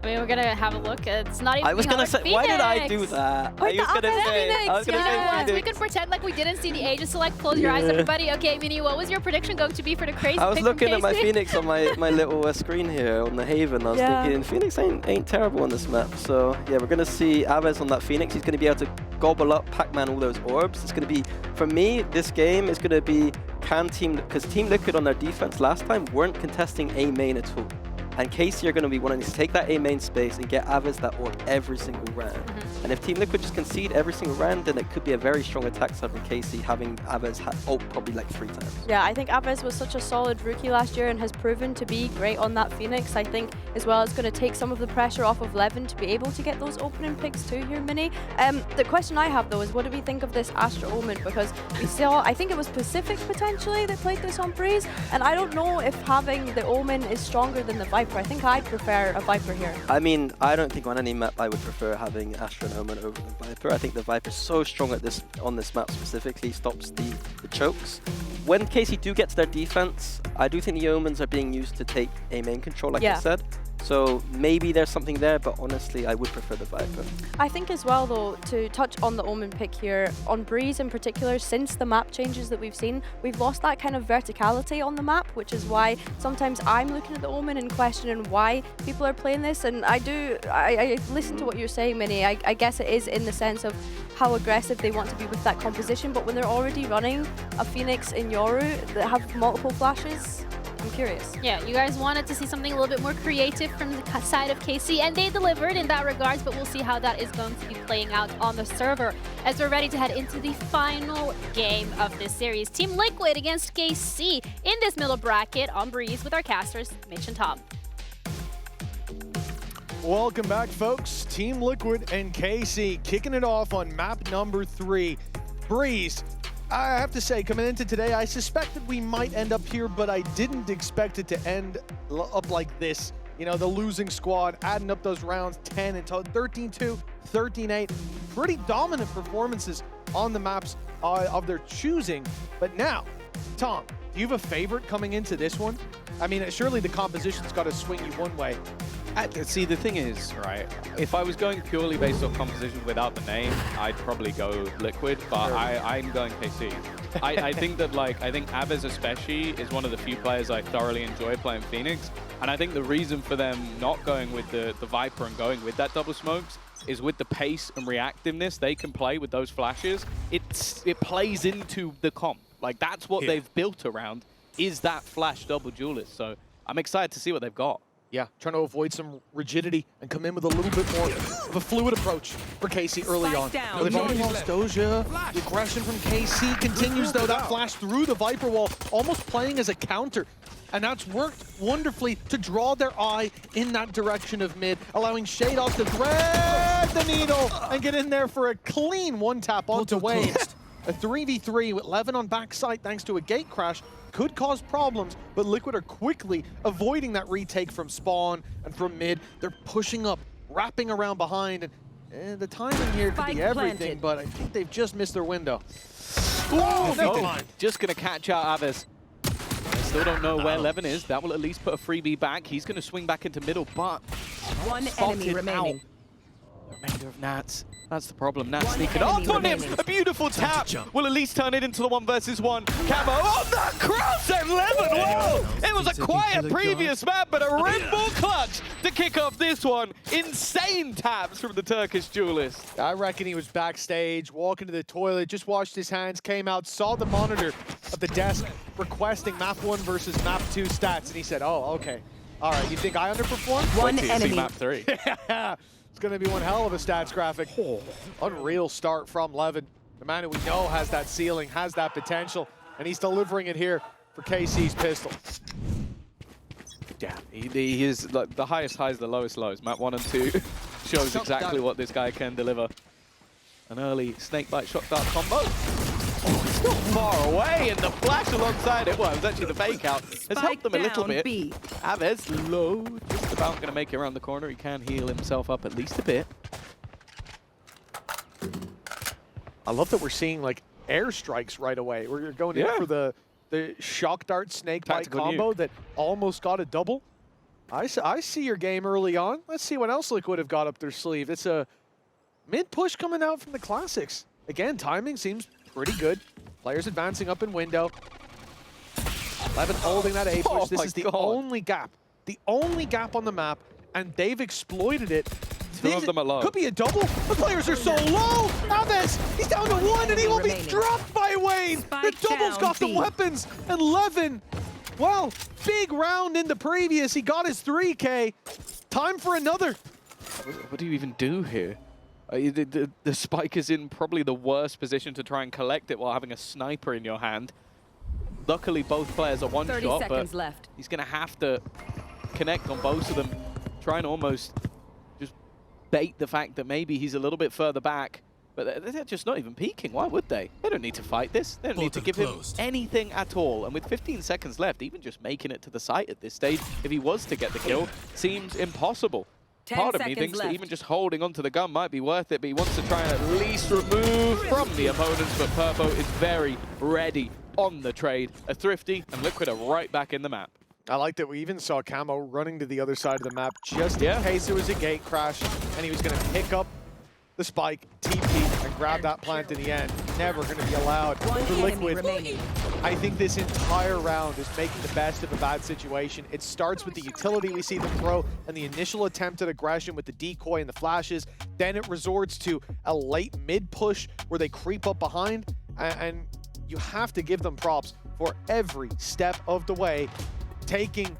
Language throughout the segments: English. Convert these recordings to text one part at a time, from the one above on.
I mean, we're gonna have a look. It's not even. I was gonna say, Phoenix. why did I do that? Wait, I was gonna say, Phoenix. Phoenix. We could pretend like we didn't see the Aegis, so like close your eyes, everybody. Okay, Mini, what was your prediction going to be for the crazy I was pick looking from at my KC? Phoenix on my little screen here on the Haven. I was thinking, Phoenix ain't terrible on this map. So yeah, we're gonna see Aves on that Phoenix. He's gonna be able to gobble up Pac-Man all those orbs. It's gonna be, for me, this game is gonna be because Team Liquid on their defense last time weren't contesting A main at all. And KC are going to be wanting to take that A main space and get Aves that orb every single round. And if Team Liquid just concede every single round, then it could be a very strong attack side from KC, having Aves ult probably like 3 times. Yeah, I think Aves was such a solid rookie last year and has proven to be great on that Phoenix. I think as well it's going to take some of the pressure off of Levin to be able to get those opening picks too here, Mini. The question I have though is, what do we think of this Astra Omen? Because we saw, I think it was Pacific potentially that played this on Breeze, and I don't know if having the Omen is stronger than the Viper. I think I'd prefer a Viper here. I mean, I don't think on any map I would prefer having Astra and Omen over the Viper. I think the Viper's so strong at on this map specifically, stops the chokes. When KC do get to their defense, I do think the Omens are being used to take A main control, like I said. So maybe there's something there, but honestly, I would prefer the Viper. I think as well, though, to touch on the Omen pick here, on Breeze in particular, since the map changes that we've seen, we've lost that kind of verticality on the map, which is why sometimes I'm looking at the Omen and questioning why people are playing this. And I listen to what you're saying, Mini. I guess it is in the sense of how aggressive they want to be with that composition, but when they're already running a Phoenix in Yoru that have multiple flashes, I'm curious. Yeah, you guys wanted to see something a little bit more creative from the side of KC, and they delivered in that regards, but we'll see how that is going to be playing out on the server as we're ready to head into the final game of this series. Team Liquid against KC in this middle bracket on Breeze with our casters, Mitch and Tom. Welcome back, folks. Team Liquid and KC kicking it off on map number 3. Breeze. I have to say, coming into today, I suspected we might end up here, but I didn't expect it to end up like this. You know, the losing squad adding up those rounds, 10 until 13-2, 13-8. Pretty dominant performances on the maps of their choosing. But now, Tom, do you have a favorite coming into this one? I mean, surely the composition's got to swing you one way. See, the thing is, right, if I was going purely based on composition without the name, I'd probably go Liquid, but I'm going KC. I think that, like, I think Aves especially is one of the few players I thoroughly enjoy playing Phoenix, and I think the reason for them not going with the Viper and going with that double smokes is with the pace and reactiveness they can play with those flashes, it plays into the comp. Like, that's what they've built around, is that flash double duelist. So I'm excited to see what they've got. Yeah, trying to avoid some rigidity and come in with a little bit more of a fluid approach for KC early on. Well, they've already lost Doja. The aggression from KC continues, though. That flash through the Viper wall, almost playing as a counter. And that's worked wonderfully to draw their eye in that direction of mid, allowing Shadoff to thread the needle and get in there for a clean one-tap onto Waves. A 3v3 with Levin on backside thanks to a gate crash could cause problems, but Liquid are quickly avoiding that retake from spawn and from mid. They're pushing up, wrapping around behind, and the timing here could be everything, but I think they've just missed their window. Just going to catch out Aves. I still don't know where Levin is. That will at least put a freebie back. He's going to swing back into middle, but one enemy remaining. The remainder of Nats. That's the problem. Nats sneaking up on him. A beautiful tap. Will at least turn it into the 1 versus 1. Camo on that cross and Levin. Whoa! It was a quiet previous map, but a Red Bull clutch to kick off this one. Insane taps from the Turkish duelist. I reckon he was backstage, walking to the toilet, just washed his hands, came out, saw the monitor of the desk requesting map 1 versus map 2 stats, and he said, oh, okay. All right, you think I underperformed? One enemy. Map 3. Yeah. It's going to be one hell of a stats graphic. Unreal start from Levin. The man who we know has that ceiling, has that potential, and he's delivering it here for KC's pistol. Yeah, he is like the highest highs, the lowest lows. Map 1 and 2 shows exactly what this guy can deliver. An early snakebite shot dart combo. Oh, it's not far away, and the flash alongside it, well, it was actually the fake out, has helped them a little bit. Aves low, just about going to make it around the corner. He can heal himself up at least a bit. I love that we're seeing like airstrikes right away. We're going in for the shock dart snakebite combo that almost got a double. I see your game early on. Let's see what else Liquid have got up their sleeve. It's a mid-push coming out from the Classics. Again, timing seems pretty good. Players advancing up in window. 11 holding that A push. This is the only gap. The only gap on the map, and they've exploited it. Two of them are low. Could be a double. The players are so low. Aves, he's down to 1, and he will be dropped by Wayne. The double's got the weapons. And Levin, well, big round in the previous. He got his 3K. Time for another. What do you even do here? The spike is in probably the worst position to try and collect it while having a sniper in your hand. Luckily, both players are one 30 shot, seconds but left. He's going to have to connect on both of them, try and almost just bait the fact that maybe he's a little bit further back, but they're just not even peeking. Why would they? They don't need to fight this. They don't need to give him anything at all. And with 15 seconds left, even just making it to the site at this stage, if he was to get the kill, seems impossible. Part of me thinks that even just holding onto the gun might be worth it, but he wants to try and at least remove from the opponents, but Purpo is very ready on the trade. A Thrifty and Liquid are right back in the map. I like that we even saw Camo running to the other side of the map just in case there was a gate crash and he was going to pick up the spike, TP, and grab that plant in the end. Never going to be allowed for Liquid. I think this entire round is making the best of a bad situation. It starts with the utility we see them throw and the initial attempt at aggression with the decoy and the flashes. Then it resorts to a late mid push where they creep up behind, and you have to give them props for every step of the way, taking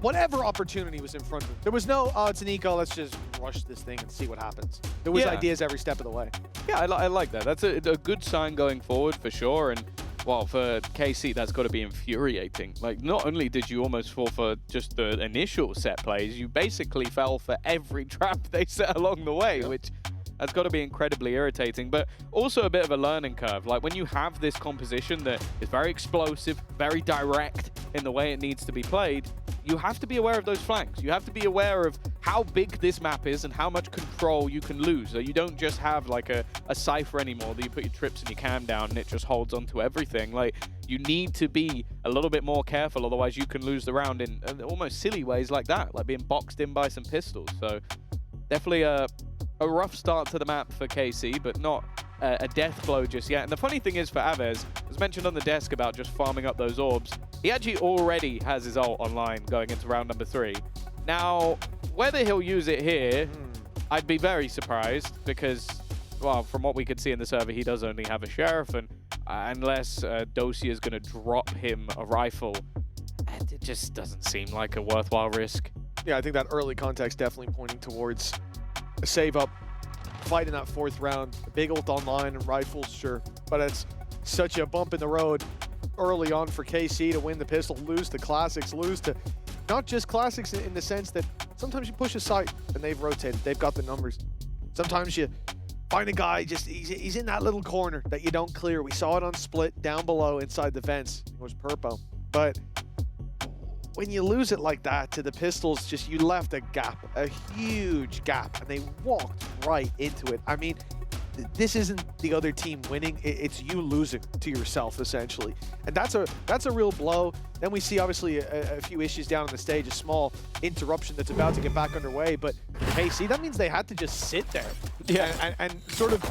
whatever opportunity was in front of them. There was no, oh, it's an eco, let's just rush this thing and see what happens. There was ideas every step of the way. Yeah, I like that. That's a good sign going forward for sure. And well, for KC, that's got to be infuriating. Like, not only did you almost fall for just the initial set plays, you basically fell for every trap they set along the way, which that's got to be incredibly irritating, but also a bit of a learning curve. Like, when you have this composition that is very explosive, very direct in the way it needs to be played, you have to be aware of those flanks. You have to be aware of how big this map is and how much control you can lose. So you don't just have like a Cypher anymore that you put your trips and your cam down and it just holds onto everything. Like, you need to be a little bit more careful, otherwise you can lose the round in almost silly ways like that, like being boxed in by some pistols. So definitely a rough start to the map for KC, but not a death blow just yet. And the funny thing is for Aves, as mentioned on the desk about just farming up those orbs, he actually already has his ult online going into round number 3. Now, whether he'll use it here, I'd be very surprised because, well, from what we could see in the server, he does only have a Sheriff, and unless Dosia is going to drop him a rifle, it just doesn't seem like a worthwhile risk. Yeah, I think that early context definitely pointing towards a save up, fight in that 4th round, a big ult online and rifles, sure, but it's such a bump in the road early on for KC to win the pistol, lose to Classics, lose to not just Classics in the sense that sometimes you push a site and they've rotated, they've got the numbers. Sometimes you find a guy, just he's in that little corner that you don't clear. We saw it on Split down below inside the vents. It was Purpo. But when you lose it like that to the pistols, just you left a gap, a huge gap, and they walked right into it. I mean, this isn't the other team winning, it's you losing to yourself, essentially. And that's a real blow. Then we see, obviously, a few issues down on the stage, a small interruption that's about to get back underway. But KC, that means they had to just sit there and sort of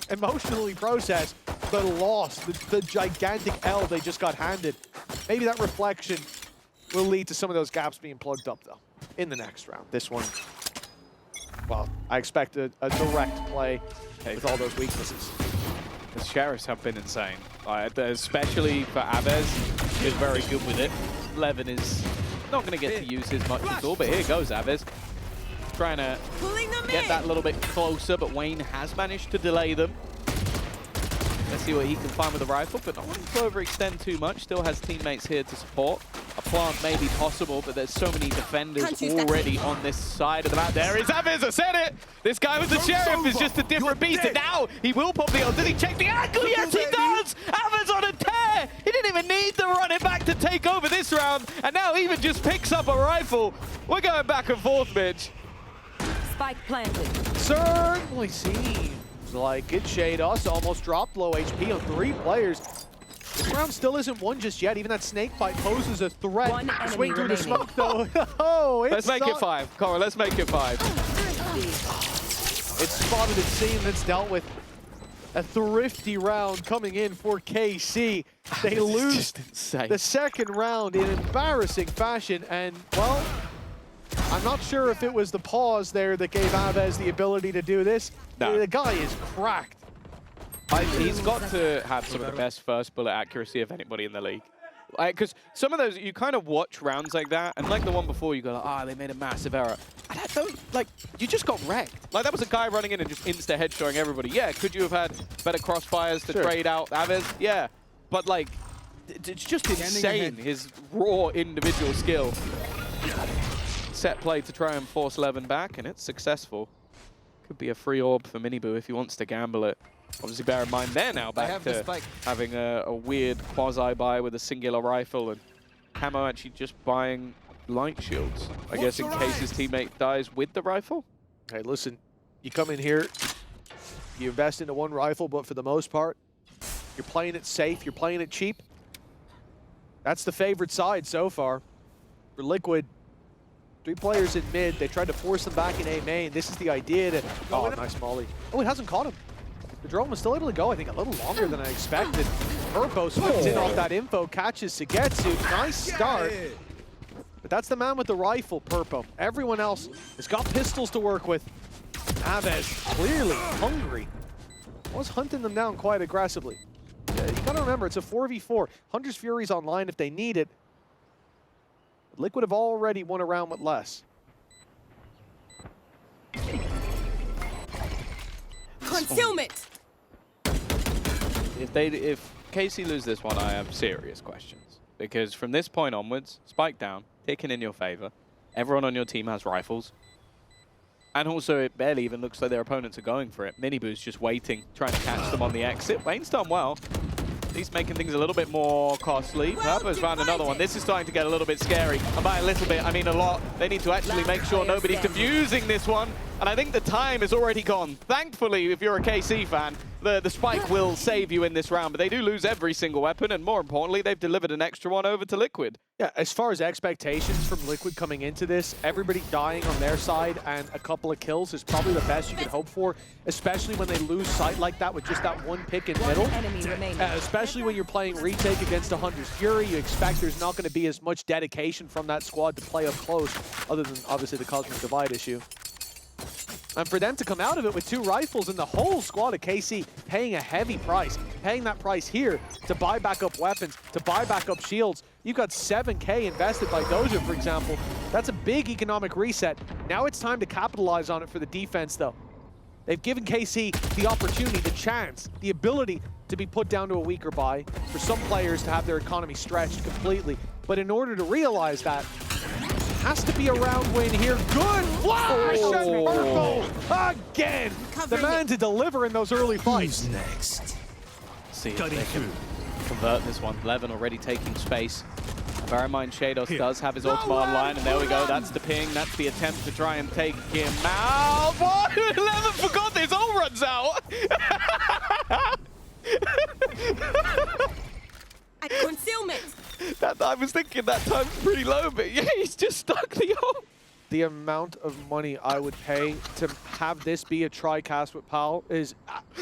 emotionally process the loss, the gigantic L they just got handed. Maybe that reflection will lead to some of those gaps being plugged up, though, in the next round. This one, well, I expect a direct play with all those weaknesses. The Sheriffs have been insane, especially for Aves. He's very good with it. Levin is not going to get to use his much at all, but here goes Aves. Trying to get that little bit closer, but Wayne has managed to delay them. Let's see what he can find with the rifle, but not wanting to overextend too much. Still has teammates here to support. A plant may be possible, but there's so many defenders already on this side of the map. There is Aves, I said it! This guy with the Sheriff is just a different beast, and now he will pop the ult. Did he check the angle? Yes, he does! Aves on a tear! He didn't even need to run it back to take over this round, and now even just picks up a rifle. We're going back and forth, Mitch. Spike planted. Certainly seems like it. Shade us almost dropped low HP on 3 players. This round still isn't won just yet. Even that snake bite poses a threat. One enemy Swing through the remaining. smoke, though. Oh, Let's make it 5. Cora, let's make it 5. It's spotted and seen. It's dealt with. A thrifty round coming in for KC. They lose Just insane. the second round in embarrassing fashion. And, well, I'm not sure if it was the pause there that gave Aves the ability to do this. No. The guy is cracked. He's got to have some of the best first bullet accuracy of anybody in the league. Because some of those, you kind of watch rounds like that, and like the one before, you go like, they made a massive error. And I don't, like, you just got wrecked. Like, that was a guy running in and just insta-headshoring everybody. Yeah, could you have had better crossfires to trade out Aves? Yeah. But, like, it's just insane, his raw individual skill. Set play to try and force Levin back, and it's successful. Could be a free orb for Miniboo if he wants to gamble it. Obviously, bear in mind they're now back to having a weird quasi-buy with a singular rifle, and Camo actually just buying light shields, I guess, in case his teammate dies with the rifle. Okay, listen, you come in here, you invest into one rifle, but for the most part, you're playing it safe, you're playing it cheap. That's the favorite side so far. For Liquid, 3 players in mid, they tried to force them back in A main. This is the idea to... Oh, nice molly. Oh, it hasn't caught him. The drone was still able to go, I think, a little longer than I expected. Purpo swims in off that info, catches Sugetsu. Nice start. But that's the man with the rifle, Purpo. Everyone else has got pistols to work with. Aves, clearly hungry. Was hunting them down quite aggressively. Yeah, you gotta remember, it's a 4v4. Hunter's Fury's online if they need it. But Liquid have already won a round with less. Concealment! If KC lose this one, I have serious questions. Because from this point onwards, spike down, ticking in your favor. Everyone on your team has rifles. And also, it barely even looks like their opponents are going for it. Miniboo's just waiting, trying to catch them on the exit. Wayne's done well. He's making things a little bit more costly. Purpo's found another one. This is starting to get a little bit scary. And by a little bit, I mean a lot. They need to actually make sure nobody's defusing this one. And I think the time is already gone. Thankfully, if you're a KC fan, the spike will save you in this round. But they do lose every single weapon. And more importantly, they've delivered an extra one over to Liquid. Yeah, as far as expectations from Liquid coming into this, everybody dying on their side and a couple of kills is probably the best you could hope for, especially when they lose sight like that with just that one pick in middle. Especially when you're playing retake against a Hunter's Fury, you expect there's not going to be as much dedication from that squad to play up close, other than obviously the Cosmic Divide issue. And for them to come out of it with 2 rifles and the whole squad of KC paying a heavy price, paying that price here to buy back up weapons, to buy back up shields. You've got 7K invested by Doja, for example. That's a big economic reset. Now it's time to capitalize on it for the defense, though. They've given KC the opportunity, the chance, the ability to be put down to a weaker buy, for some players to have their economy stretched completely. But in order to realize that, has to be a round win here. Good flash and Purple again. The man to deliver in those early fights. Next. See if they can convert this one. Levin already taking space. Bear in mind, Shados does have his ultimate online, and there we go. That's the ping. That's the attempt to try and take him out. What? Levin forgot his ult runs out. At concealment! I was thinking that time's pretty low, but yeah, he's just stuck the ult. The amount of money I would pay to have this be a tri-cast with PAL is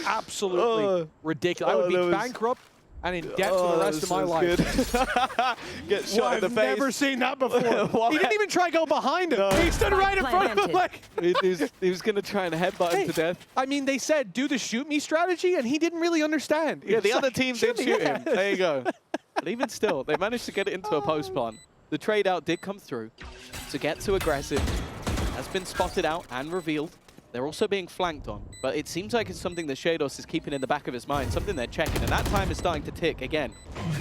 absolutely ridiculous. I would be bankrupt and in debt for the rest of my life. Get shot in the face. I've never seen that before. He didn't even try to go behind him. No. He stood right in front of him like... he was going to try and headbutt him to death. I mean, they said, do the shoot me strategy, and he didn't really understand. Yeah, the other team did shoot him. There you go. But even still, they managed to get it into a post plan. The trade out did come through. To get too aggressive has been spotted out and revealed. They're also being flanked on, but it seems like it's something that Shados is keeping in the back of his mind, something they're checking, and that time is starting to tick again.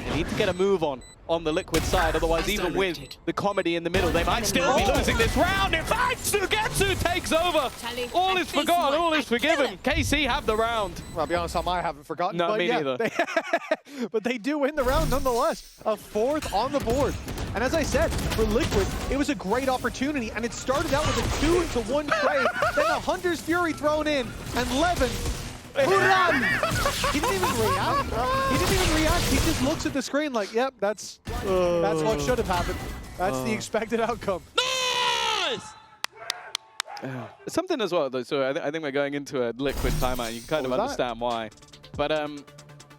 They need to get a move on the Liquid side, otherwise even with the comedy in the middle, they might still be losing this round. In fact, Sugetsu takes over. All is forgotten, all is forgiven. KC have the round. Well, I'll be honest, I haven't forgotten. No, me neither. But they do win the round nonetheless. A 4th on the board. And as I said, for Liquid, it was a great opportunity, and it started out with a 2-to-1 trade, then a Hunter's Fury thrown in, and Levin He didn't even react. He didn't even react. He just looks at the screen like, yep, that's what should have happened. That's the expected outcome. Something as well, though. So I think we're going into a Liquid timeout. And you can kind of understand why. But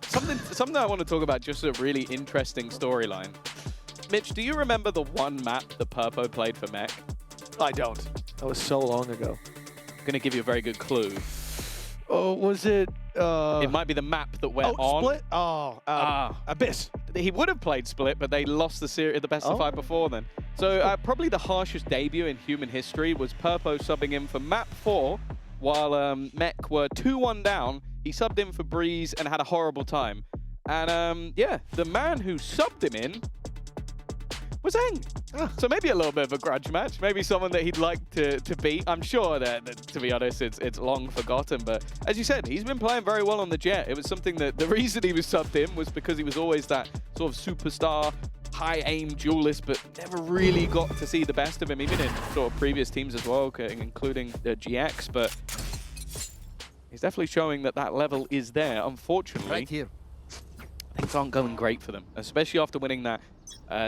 something I want to talk about, just a really interesting storyline. Mitch, do you remember the one map that Purpo played for Mech? I don't. That was so long ago. I'm going to give you a very good clue. Oh, was it? It might be the map that went on. Split? Abyss. He would have played Split, but they lost the series, the best of 5 before then. So probably the harshest debut in human history was Purpo subbing in for map 4, while Mech were 2-1 down. He subbed in for Breeze and had a horrible time. And yeah, the man who subbed him in was Eng. So maybe a little bit of a grudge match. Maybe someone that he'd like to beat. I'm sure that, to be honest, it's long forgotten. But as you said, he's been playing very well on the Jet. It was something that the reason he was subbed in was because he was always that sort of superstar, high-aim duelist, but never really got to see the best of him, even in sort of previous teams as well, including the GX. But he's definitely showing that level is there. Unfortunately, Right here. things aren't going great for them, especially after winning that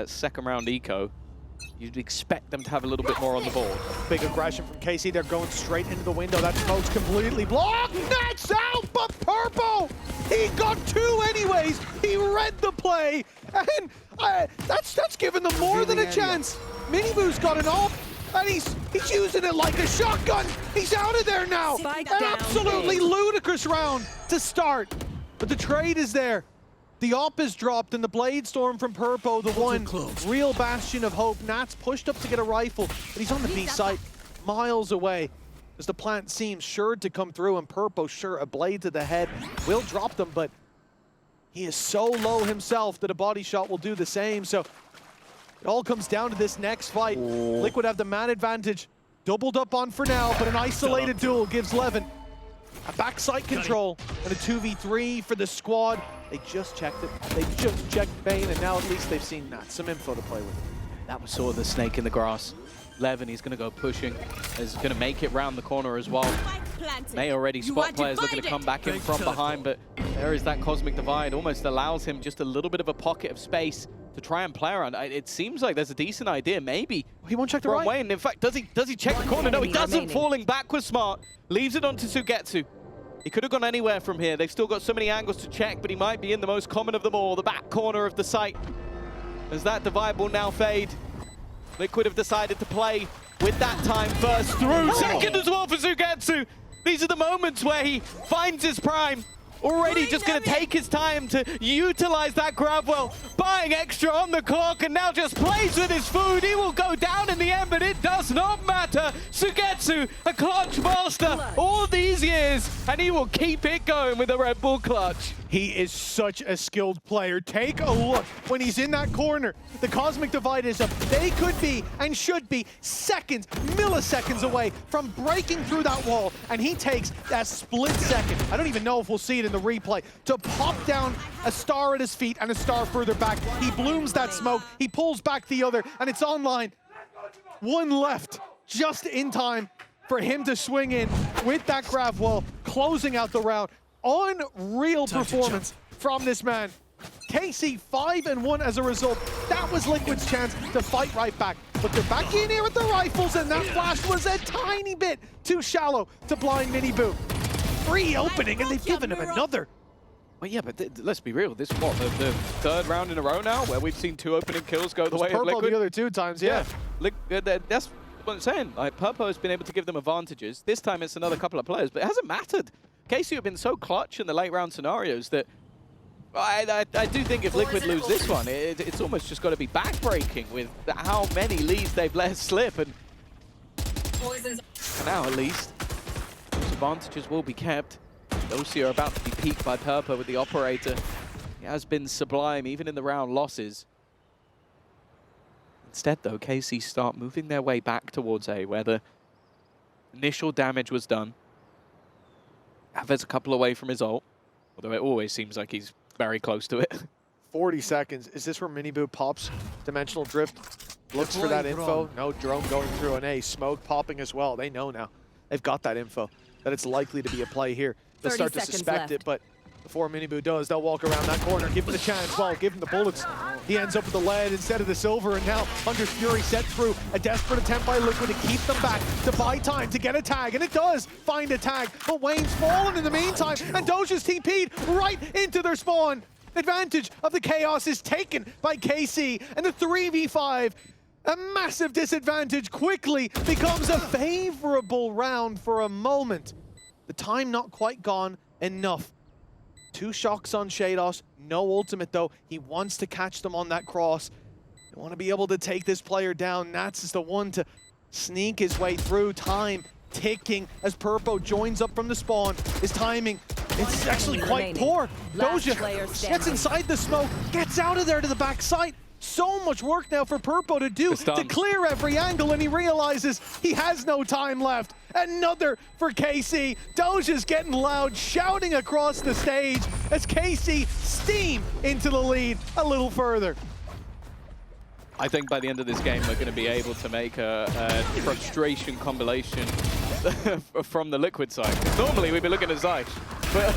second round eco. You'd expect them to have a little bit more on the board. Big aggression from KC. They're going straight into the window. That smoke's completely blocked. That's out, but Purpo, he got 2 anyways. He read the play, and that's given them more than a chance. Miniboo's got an off, and he's using it like a shotgun. He's out of there now. Spike An down. absolutely ludicrous round to start, but the trade is there. The op is dropped, and the Blade Storm from Purpo, the one real bastion of hope. Nat's pushed up to get a rifle, but he's on the B site, miles away, as the plant seems sure to come through, and Purpo, sure, a blade to the head will drop them, but he is so low himself that a body shot will do the same. So it all comes down to this next fight. Liquid have the man advantage, doubled up on for now, but an isolated duel gives Levin a backside control and a 2v3 for the squad. They just checked it. They just checked Bane, and now at least they've seen that. Some info to play with. That was sort of the snake in the grass. Levin, he's going to go pushing. Is going to make it round the corner as well. May already spot players looking to come back in from behind, but there is that Cosmic Divide. Almost allows him just a little bit of a pocket of space to try and play around. It seems like there's a decent idea, maybe. He won't check the right. Way. And in fact, does he check the corner? No, he doesn't. remaining. Falling back was smart. Leaves it on to Sugetsu. He could have gone anywhere from here. They've still got so many angles to check, but he might be in the most common of them all, the back corner of the site. As that divide will now fade. Liquid have decided to play with that time first through. Second as well for Sugetsu. These are the moments where he finds his prime. Already just going to take his time to utilize that grab well, buying extra on the clock, and now just plays with his food. He will go down in the end, but it does not matter. Sugetsu, a clutch master all these years, and he will keep it going with a Red Bull clutch. He is such a skilled player. Take a look when he's in that corner. The Cosmic Divide is up. They could be and should be seconds, milliseconds away from breaking through that wall, and he takes that split second. I don't even know if we'll see it in the replay, to pop down a star at his feet and a star further back. He blooms that smoke, he pulls back the other, and it's online. One left, just in time for him to swing in with that grab wall, closing out the round. Unreal performance from this man. KC 5-1 as a result. That was Liquid's chance to fight right back. But they're back in here with the rifles, and that flash was a tiny bit too shallow to blind Miniboo. Free opening, and they've given him another. Well, yeah, but let's be real. This is what, the third round in a row now where we've seen 2 opening kills go the way of Purpo Liquid? the other 2 times, yeah. That's what I'm saying. Like, Purpo has been able to give them advantages. This time it's another couple of players, but it hasn't mattered. KC have been so clutch in the late round scenarios that I do think if Liquid lose this one, it's almost just got to be backbreaking with how many leads they've let slip. And for now, at least, those advantages will be kept. Those are about to be peaked by Purpo with the operator. He has been sublime, even in the round losses. Instead, though, KC start moving their way back towards A, where the initial damage was done. Aves a couple away from his ult, although it always seems like he's very close to it. 40 seconds. Is this where Miniboo pops Dimensional Drift? Looks for that info. No drone going through an A. Smoke popping as well. They know now. They've got that info, that it's likely to be a play here. they'll start to suspect it, but before Minibu does, they'll walk around that corner, give him the chance, well, give him the bullets. He ends up with the lead instead of the silver, and now Hunter's Fury set through a desperate attempt by Liquid to keep them back, to buy time, to get a tag, and it does find a tag, but Wayne's fallen in the meantime, and Doja's TP'd right into their spawn. Advantage of the Chaos is taken by KC, and the 3v5, a massive disadvantage, quickly becomes a favorable round for a moment. The time not quite gone enough. 2 shocks on Shados, no ultimate though. He wants to catch them on that cross. They want to be able to take this player down. Nats is the one to sneak his way through. Time ticking as Purpo joins up from the spawn. His timing, it's actually quite poor. Doja gets inside the smoke, gets out of there to the backside. So much work now for Purpo to do to clear every angle, and he realizes he has no time left. Another for KC. Doja's getting loud, shouting across the stage as KC steam into the lead a little further. I think by the end of this game, we're going to be able to make a frustration compilation from the Liquid side. Normally, we'd be looking at Zyche,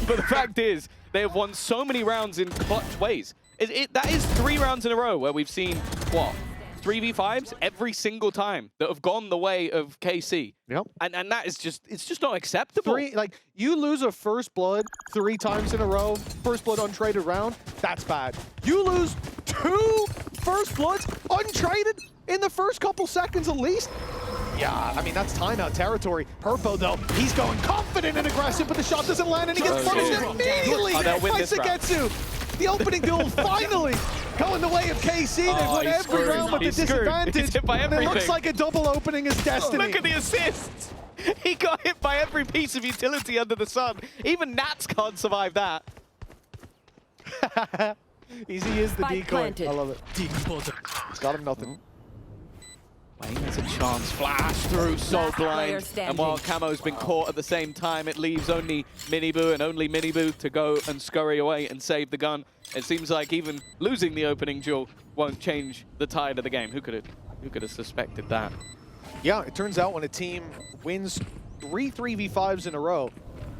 but the fact is, they have won so many rounds in clutch ways. That is 3 rounds in a row where we've seen, what, 3v5s every single time that have gone the way of KC. Yep. And that is just, it's just not acceptable. You lose a first blood 3 times in a row, first blood untraded round, that's bad. You lose 2 first bloods untraded in the first couple seconds at least. Yeah, I mean, that's timeout territory. Purpo, though, he's going confident and aggressive, but the shot doesn't land, and he gets punished immediately by Sagetsu. The opening duel finally going the way of KC. They've won every round with the disadvantage. And it looks like a double opening is destiny. Look at the assists. He got hit by every piece of utility under the sun. Even Nats can't survive that. Easy is the decoy. I love it. It's got him nothing. Wayne has a chance. Flash through, so blind. And while Camo's been caught at the same time, it leaves only Minibu and only Minibu to go and scurry away and save the gun. It seems like even losing the opening duel won't change the tide of the game. Who could have suspected that? Yeah, it turns out when a team wins 3 3v5s in a row,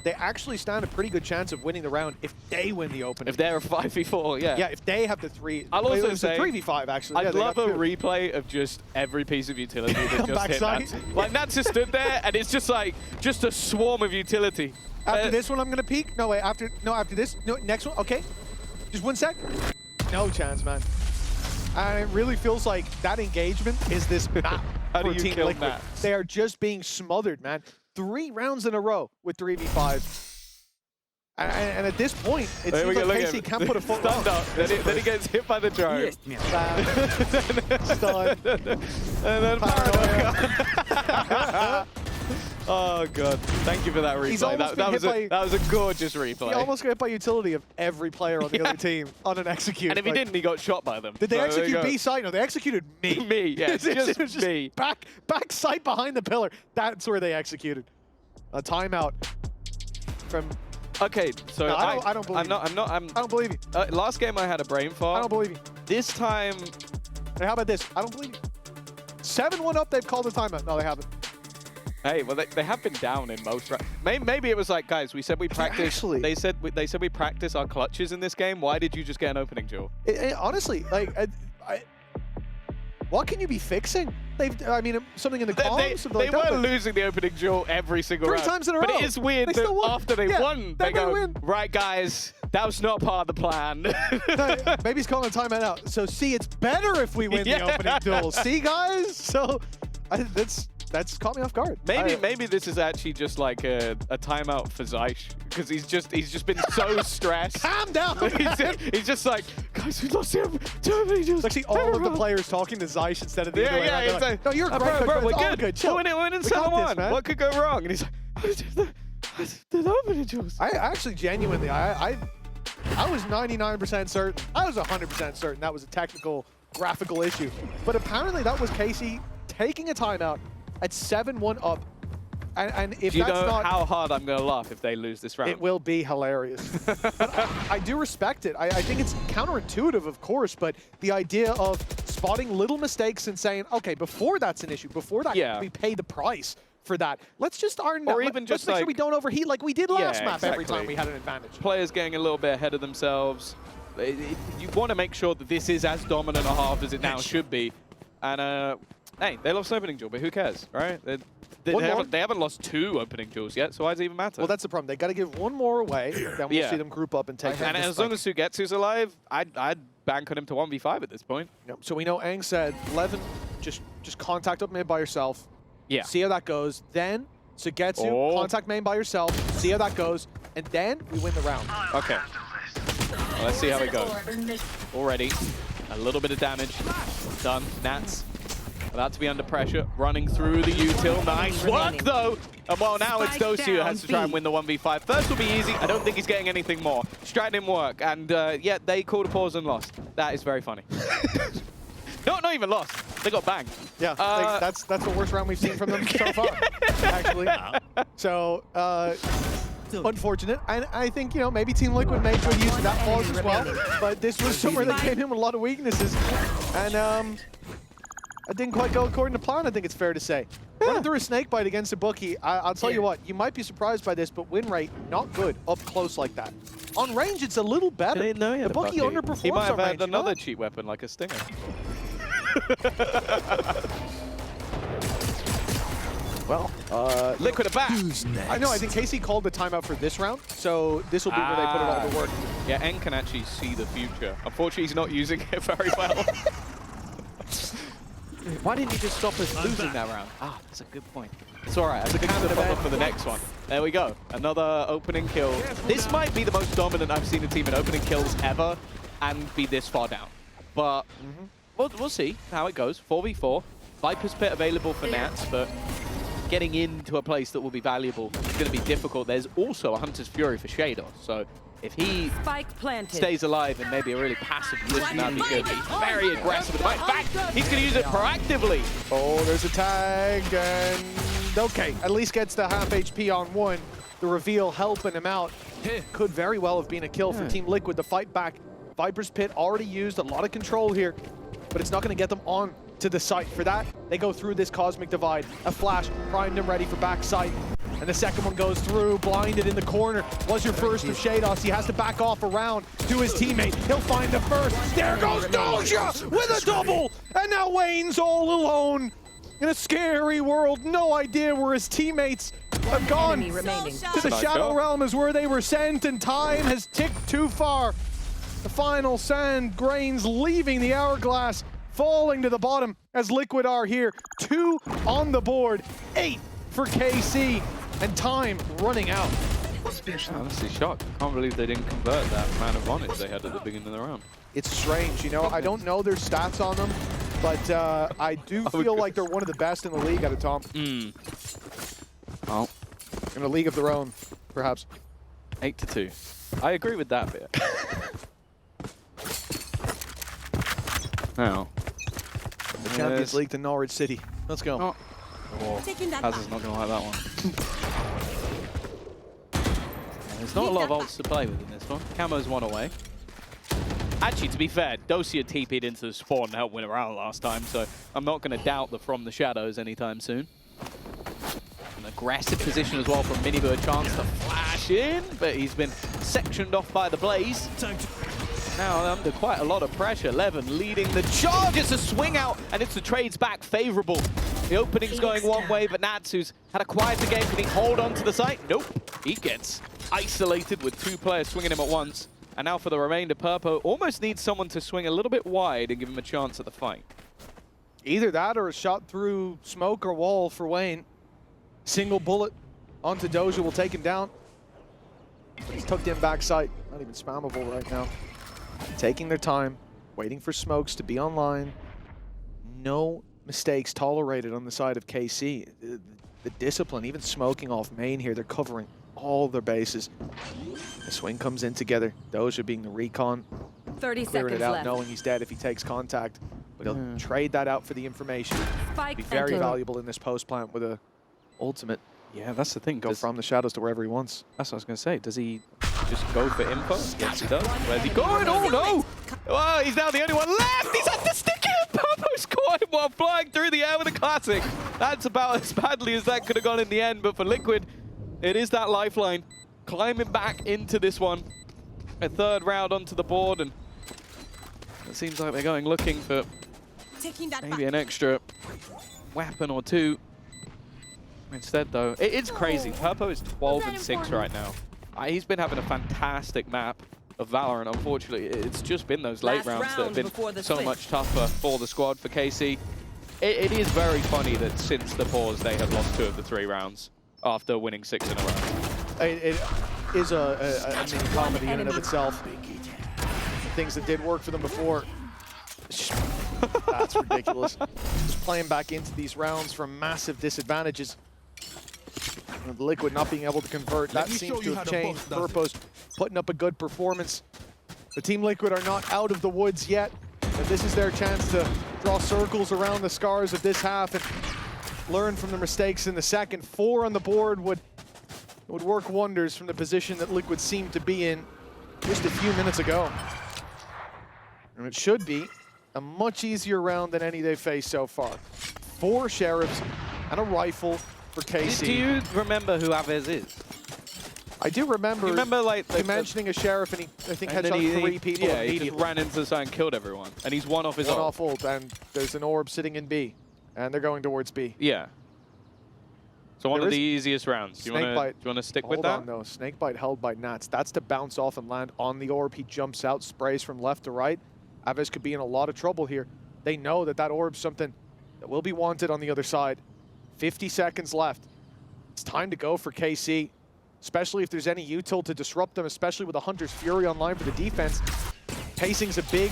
they actually stand a pretty good chance of winning the round if they win the opening. If they're a 5v4, yeah. Yeah, if they have the 3. I'll also say 3v5 actually. I'd love a replay of just every piece of utility that just hit Nats. Like Nats just stood there and it's just like a swarm of utility. After this one, I'm gonna peek. No, wait. After this. No, next one. Okay. Just 1 sec. No chance, man. And it really feels like that engagement is this map for Team Liquid. They are just being smothered, man. 3 rounds in a row with 3v5. And at this point, it seems like KC can't put a foot wrong. Then he gets hit by the drone. Stun. And then paranoia. Oh, God. Thank you for that replay. That was a gorgeous replay. He almost got hit by utility of every player on the other team on an execute. And if he didn't, he got shot by them. Did they execute B side? No, they executed me. Me, yeah. Just me. Back sight behind the pillar. That's where they executed. A timeout from... Okay, so no, I don't believe you. I don't believe you. Last game I had a brain fart. I don't believe you. This time... Hey, how about this? I don't believe you. 7-1 up, they've called a timeout. No, they haven't. Hey, well, they have been down in most rounds. Maybe it was like, guys, we said we practice. They said we practice our clutches in this game. Why did you just get an opening duel? Honestly, like, what can you be fixing? I mean, something in the comms. They weren't losing the opening duel every single round. 3 times in a row. But it is weird that after they won, they go, right, guys, that was not part of the plan. No, maybe he's calling a timeout out. So, see, it's better if we win the opening duel. See, guys? So, that's caught me off guard. Maybe this is actually just like a timeout for Zyche because he's just been so stressed. Calm down. he's just like, guys, we lost him. It's actually all of the players talking to Zyche instead of the other way around. He's like, no, you're great, bro, we're good. Chill. We're in 7-1. What could go wrong? And he's like, the opening duels. I actually genuinely, I was 99% certain. I was 100% certain that was a technical, graphical issue. But apparently that was KC taking a timeout at 7-1 up, and if do you that's know not how hard I'm going to laugh if they lose this round? It will be hilarious. But I do respect it. I think it's counterintuitive, of course, but the idea of spotting little mistakes and saying, okay, before that's an issue, before that we pay the price for that. Let's just iron that. Or even Let's just make sure like- we don't overheat like we did last map every exactly. time we had an advantage. Players getting a little bit ahead of themselves. You want to make sure that this is as dominant a half as it now should be. And hey, they lost opening duel, but who cares, right? They haven't lost 2 opening duels yet, so why does it even matter? Well, that's the problem. They got to give one more away, then we'll see them group up and take. And as long as Sugetsu's alive, I'd bank on him to 1v5 at this point. Yep. So we know Aang said, Levin, just contact up mid by yourself. Yeah. See how that goes. Then Sugetsu, contact main by yourself. See how that goes, and then we win the round. Okay. Well, let's see how we go. Already, a little bit of damage done. Nats about to be under pressure, running through the util. Nice work though. And well, now it's Dosu who has to try and win the 1v5. First will be easy. I don't think he's getting anything more. Strat didn't work, and yeah, they called a pause and lost. That is very funny. No, not even lost. They got banged. Yeah, that's the worst round we've seen from them so far, actually. So, unfortunate. And I think, you know, maybe Team Liquid made good use of that pause as well. But this was somewhere they came in with a lot of weaknesses. And it didn't quite go according to plan, I think it's fair to say. Running through a snake bite against a bookie, I'll tell you what, you might be surprised by this, but win rate, not good up close like that. On range, it's a little better. I didn't know he had the a bookie bucket. underperforms He might have on had range, another you know? cheat weapon like a stinger. Well, Liquid are back. I know, I think KC called the timeout for this round, so this will be where they put it all to work. Yeah, N can actually see the future. Unfortunately, he's not using it very well. Why didn't he just stop us losing that round? Ah, that's a good point. It's all right. That's a good follow-up for the next one. There we go. Another opening kill. This might be the most dominant I've seen a team in opening kills ever and be this far down. But we'll see how it goes. 4v4. Viper's Pit available for Nats, but getting into a place that will be valuable is going to be difficult. There's also a Hunter's Fury for Shadow, so if he stays alive in maybe a really passive position, that'd be good. He's very aggressive at the moment. In fact, he's going to use it proactively. Oh, there's a tag, and okay, at least gets the half HP on one. The reveal helping him out. Could very well have been a kill for Team Liquid. The fight back. Viper's Pit already used a lot of control here, but it's not going to get them on to the site. For that, they go through this Cosmic Divide. A flash, primed him ready for backside. And the second one goes through, blinded in the corner. Was your first of Shados. He has to back off around to his teammate. He'll find the first. There goes Doja with a double! And now Wayne's all alone in a scary world. No idea where his teammates have gone. To the Shadow Realm is where they were sent, and time has ticked too far. The final sand grains leaving the hourglass, falling to the bottom as Liquid are here. 2 on the board, 8 for KC, and time running out. I'm honestly shocked. Can't believe they didn't convert that amount of advantage they had at the beginning of the round. It's strange, you know, I don't know their stats on them, but I do feel like they're one of the best in the league at a time. Well, In a league of their own, perhaps. 8-2. I agree with that bit. Now, The Champions League to Norwich City. Let's go. Oh, Hazard's not going to like that one. There's not a lot of ults to play with in this one. Camo's one away. Actually, to be fair, Dosia TP'd into the spawn and helped win a round last time, so I'm not going to doubt the From the Shadows anytime soon. An aggressive position as well from Minibu, a chance to flash in, but he's been sectioned off by the Blaze. Now under quite a lot of pressure. Levin leading the charge. It's a swing out, and it's the trades back favorable. The opening's going one way, but Natsu's had a quieter game. Can he hold on to the site? Nope. He gets isolated with 2 players swinging him at once. And now for the remainder, Purpo almost needs someone to swing a little bit wide and give him a chance at the fight. Either that or a shot through smoke or wall for Wayne. Single bullet onto Doja will take him down. He's tucked in backside. Not even spammable right now. Taking their time, waiting for smokes to be online. No mistakes tolerated on the side of KC. The discipline, even smoking off main here, they're covering all their bases. The swing comes in together. Doja being the recon. 30 Clearing seconds it out, left. knowing he's dead if he takes contact. But he'll trade that out for the information. Spike Be very enter. valuable in this post plant with a ultimate. Yeah, that's the thing. Go from the shadows to wherever he wants. That's what I was going to say. Does he just go for info? Yes, he does. Where's he going? Oh, no! Oh, he's now the only one left! He's had to stick it! Purpo almost caught him while flying through the air with a classic. That's about as badly as that could have gone in the end, but for Liquid, it is that lifeline. Climbing back into this one. A third round onto the board, and it seems like they're going looking for maybe an extra weapon or two. Instead, though, it's crazy. Purpo is 12-6 right now. He's been having a fantastic map of Valorant. Unfortunately, it's just been those late rounds that have been so much tougher for the squad, for KC. It is very funny that since the pause, they have lost 2 of the 3 rounds after winning 6 in a row. It is a mini comedy in and of itself. Things that did work for them before. That's ridiculous. Just playing back into these rounds from massive disadvantages. And Liquid not being able to convert, that seems to have changed. Purpo's putting up a good performance. The Team Liquid are not out of the woods yet, and this is their chance to draw circles around the scars of this half and learn from the mistakes in the second. 4 on the board would work wonders from the position that Liquid seemed to be in just a few minutes ago. And it should be a much easier round than any they've faced so far. 4 sheriffs and a rifle for KC. Do you remember who Aves is? I do remember. You remember like mentioning a sheriff, and he I think headshot 3 people. Yeah, he just ran into the side and killed everyone, and he's one off his ult. One off ult, and there's an orb sitting in B, and they're going towards B. Yeah. So one of the easiest rounds. Do you want to stick with that? Hold on, no. Snakebite held by Nats. That's to bounce off and land on the orb. He jumps out, sprays from left to right. Aves could be in a lot of trouble here. They know that that orb's something that will be wanted on the other side. 50 seconds left. It's time to go for KC, especially if there's any util to disrupt them, especially with the Hunter's Fury online for the defense. Pacing's a big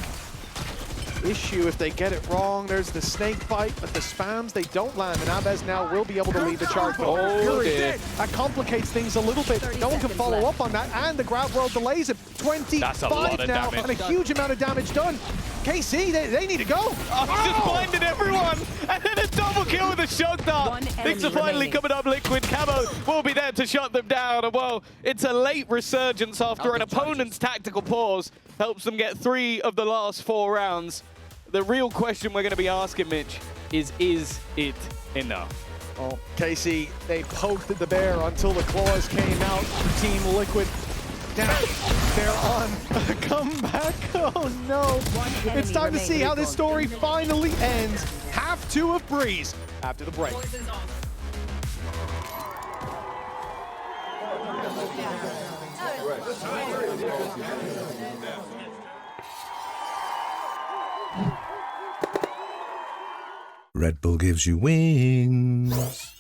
issue if they get it wrong. There's the snake bite, but the spams, they don't land, and Aves now will be able to lead the charge. Fury, that complicates things a little bit. No one can follow up on that, and the grab world delays it. 25 now, and a huge amount of damage done. KC, they need to go. Just blinded everyone, and then a double kill with a shock dart. Things are finally coming up. Liquid Camo will be there to shut them down. And well, it's a late resurgence after an opponent's tactical pause helps them get 3 of the last 4 rounds. The real question we're going to be asking, Mitch, is it enough? Oh, KC, they poked at the bear until the claws came out. Team Liquid, now they're on a comeback. Oh no. It's time to see how this story finally ends. Half 2 of Breeze after the break. Red Bull gives you wings.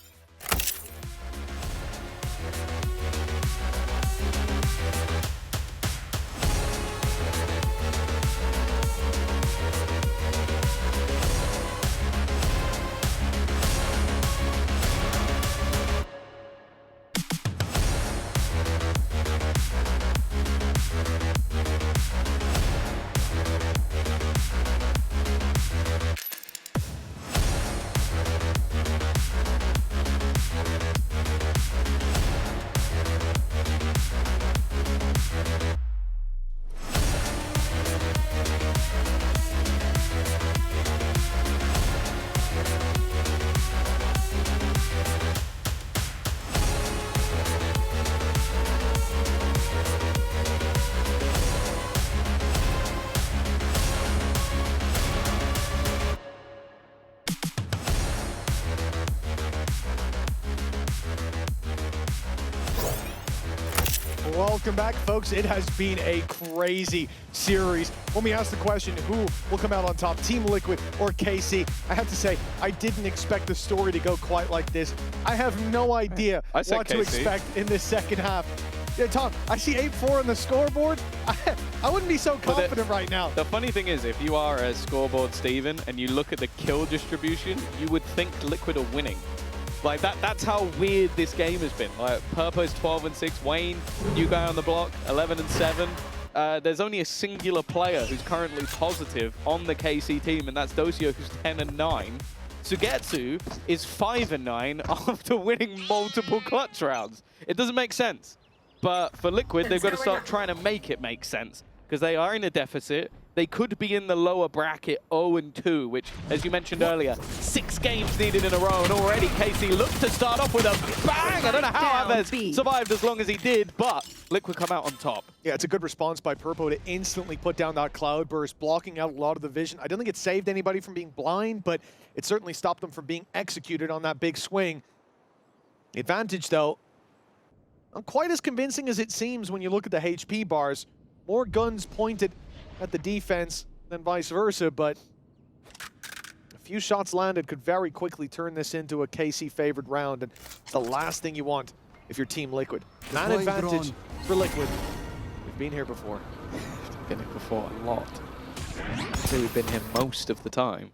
Welcome back, folks. It has been a crazy series. When we ask the question, who will come out on top, Team Liquid or KC, I have to say, I didn't expect the story to go quite like this. I have no idea what to expect in this second half. Yeah, Tom, I see 8-4 on the scoreboard. I wouldn't be so confident right now. The funny thing is, if you are a scoreboard Steven and you look at the kill distribution, you would think Liquid are winning. Like that's how weird this game has been. Like Purpo's 12-6, Wayne, new guy on the block, 11-7. There's only a singular player who's currently positive on the KC team, and that's Docio, who's 10-9. Sugetsu is 5-9 after winning multiple clutch rounds. It doesn't make sense. But for Liquid, they've got to start trying to make it make sense, because they are in a deficit. they could be in the lower bracket 0-2, which, as you mentioned earlier, 6 games needed in a row, and already KC looked to start off with a bang. I don't know how Aves survived as long as he did, but Liquid come out on top. Yeah, it's a good response by Purpo to instantly put down that cloud burst, blocking out a lot of the vision. I don't think it saved anybody from being blind, but it certainly stopped them from being executed on that big swing. The advantage, though, not quite as convincing as it seems when you look at the HP bars. More guns pointed at the defense than vice versa, but a few shots landed could very quickly turn this into a KC-favored round, and it's the last thing you want if you're Team Liquid. Man advantage for Liquid. We've been here before. Been here before a lot. I'd say we've been here most of the time.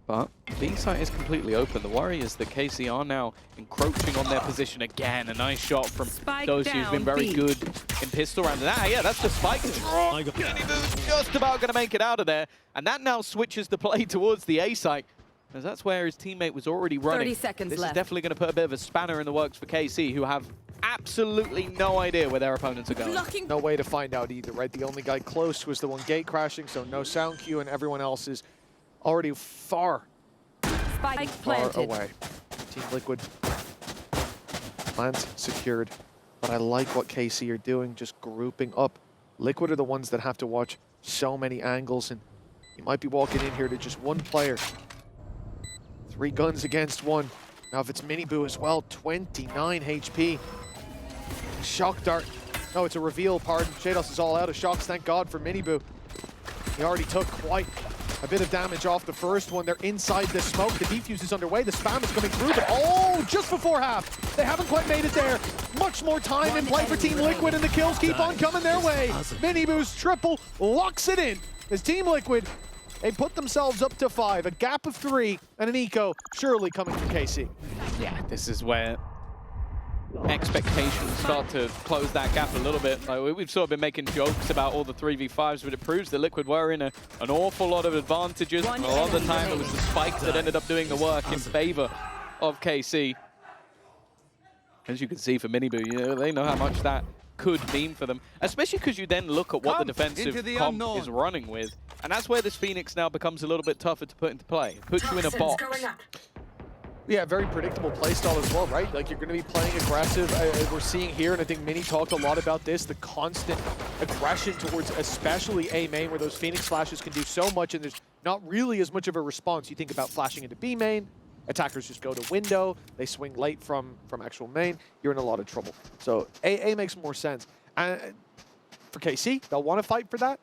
But B site is completely open. The worry is that KC are now encroaching on their position again. A nice shot from Doshi, who's been very good in pistol rounds. Yeah, that's the spike. Just about going to make it out of there. And that now switches the play towards the A site, as that's where his teammate was already running. 30 seconds this left. is definitely going to put a bit of a spanner in the works for KC, who have absolutely no idea where their opponents are going. No way to find out either, right? The only guy close was the one gate crashing, so no sound cue, and everyone else is already far away. Team Liquid plans secured, but I like what KC are doing, just grouping up. Liquid are the ones that have to watch so many angles, and you might be walking in here to just one player. 3 guns against 1. Now if it's Miniboo as well, 29 HP. Shock dart. No, it's a reveal, pardon. Shados is all out of shocks, thank God for Miniboo. He already took quite a bit of damage off the first one. They're inside the smoke. The defuse is underway. The spam is coming through, but oh, just before half. They haven't quite made it there. Much more time in play for Team Liquid, and the kills keep on coming their way. Miniboo's triple locks it in. As Team Liquid, they put themselves up to 5. A gap of 3, and an eco surely coming from KC. Yeah, this is where expectations start to close that gap a little bit. Like, we've sort of been making jokes about all the 3v5s, but it proves that Liquid were in an awful lot of advantages. And a lot of the time it was the spikes that ended up doing the work in favor of KC. As you can see for Miniboo, you know, they know how much that could mean for them, especially because you then look at what the defensive comp is running with, and that's where this Phoenix now becomes a little bit tougher to put into play. It puts you in a box. Yeah, very predictable playstyle as well, right? Like, you're going to be playing aggressive. We're seeing here, and I think Mini talked a lot about this, the constant aggression towards especially A main, where those Phoenix flashes can do so much, and there's not really as much of a response. You think about flashing into B main, attackers just go to window, they swing late from actual main, you're in a lot of trouble. So A makes more sense. And for KC, they'll want to fight for that.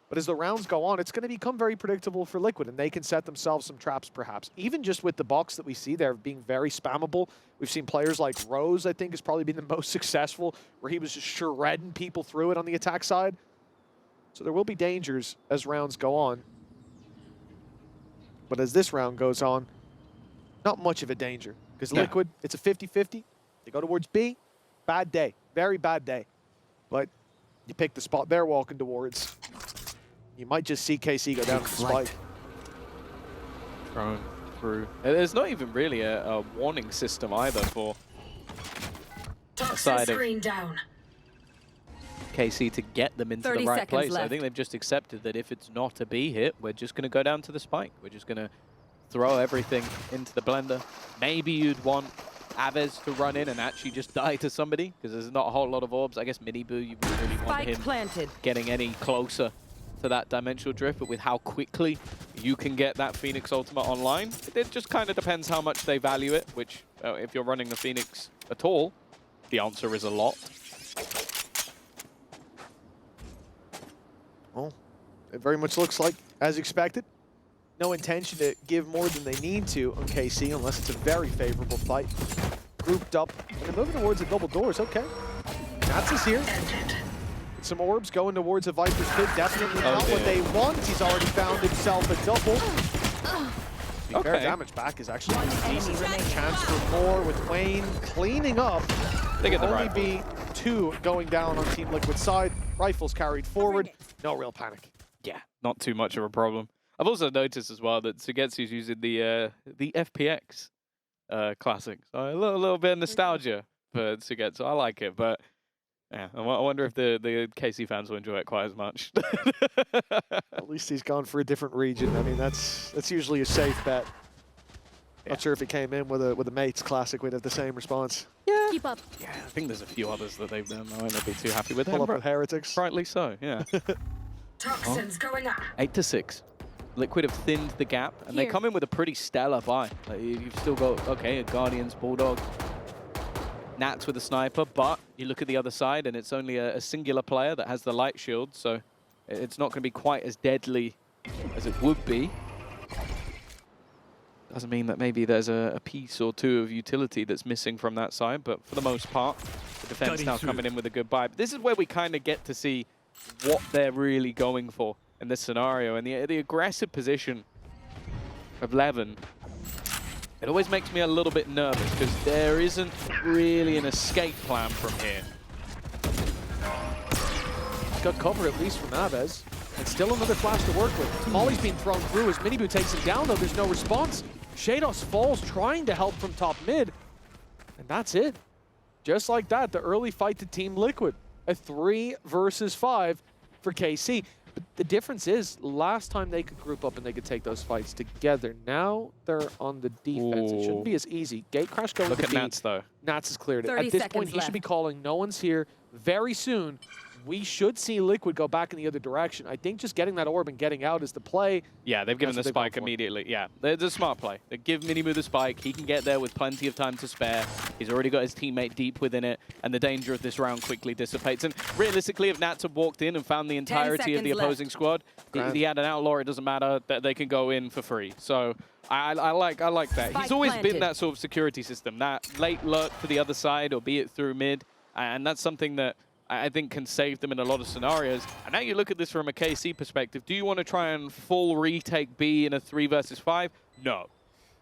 But as the rounds go on, it's going to become very predictable for Liquid, and they can set themselves some traps, perhaps. Even just with the box that we see there being very spammable. We've seen players like Rose, I think, has probably been the most successful, where he was just shredding people through it on the attack side. So there will be dangers as rounds go on. But as this round goes on, not much of a danger. Because Liquid, it's a 50-50. They go towards B. Bad day. Very bad day. But you pick the spot they're walking towards. You might just see KC go down to the spike. Thrown through. There's not even really a warning system either for a side of KC to get them into the right place. I think they've just accepted that if it's not a B hit, we're just going to go down to the spike. We're just going to throw everything into the blender. Maybe you'd want Aves to run in and actually just die to somebody, because there's not a whole lot of orbs. I guess Miniboo, you wouldn't really want him getting any closer to that dimensional drift, but with how quickly you can get that Phoenix ultimate online, it just kind of depends how much they value it, which if you're running the Phoenix at all, the answer is a lot. Well, it very much looks like, as expected, no intention to give more than they need to on KC, unless it's a very favorable fight. Grouped up, and they're moving towards the double doors, okay. Nats is here. Some orbs going towards a Viper's Pit, definitely not what they want. He's already found himself a double. The fair damage back is actually a decent chance for more with Wayne cleaning up. They get the only be 2 going down on Team Liquid's side. Rifles carried forward, no real panic. Yeah, not too much of a problem. I've also noticed as well that Sugetsu's using the FPX classic. So a little bit of nostalgia for Sugetsu. I like it, but Yeah, I wonder if the KC fans will enjoy it quite as much. At least he's gone for a different region. I mean, that's usually a safe bet. Yeah. Not sure if he came in with a Mates Classic, we'd have the same response. Yeah. Keep up. Yeah, I think there's a few others that they've done. I might not be too happy with Pull them. up with Heretics. Rightly so, yeah. Toxins going up. 8-6. Liquid have thinned the gap, and they come in with a pretty stellar buy. Like, you've still got, okay, a Guardians, Bulldog, Nats with a sniper, but you look at the other side, and it's only a singular player that has the light shield, so it's not going to be quite as deadly as it would be. Doesn't mean that maybe there's a piece or two of utility that's missing from that side, but for the most part, the defense now coming in with a good buy. But this is where we kind of get to see what they're really going for in this scenario, and the aggressive position of Levin. It always makes me a little bit nervous because there isn't really an escape plan from here. He's got cover at least from Aves. And still another flash to work with. Molly's being thrown through as Minibu takes him down, though there's no response. Shados falls trying to help from top mid. And that's it. Just like that, the early fight to Team Liquid. A 3 versus 5 for KC. But the difference is, last time they could group up and they could take those fights together. Now they're on the defense. It shouldn't be as easy. Gate crash going to Look at B. Nats, though. Nats has cleared it. 30 At this seconds point, he should be left. calling no one's here very soon. We should see Liquid go back in the other direction. I think just getting that orb and getting out is the play. Yeah, they've given the That's what they've spike gone for. immediately. Yeah, it's a smart play. They give Minimu the spike. He can get there with plenty of time to spare. He's already got his teammate deep within it, and the danger of this round quickly dissipates. And realistically, if Nats had walked in and found the entirety of the seconds opposing squad, he had an outlaw, it doesn't matter, that they can go in for free. So I like that. Spike He's always been planted. that sort of security system, that late lurk for the other side, or be it through mid, and that's something that I think can save them in a lot of scenarios. And now you look at this from a KC perspective. Do you want to try and full retake B in a 3 versus 5? No.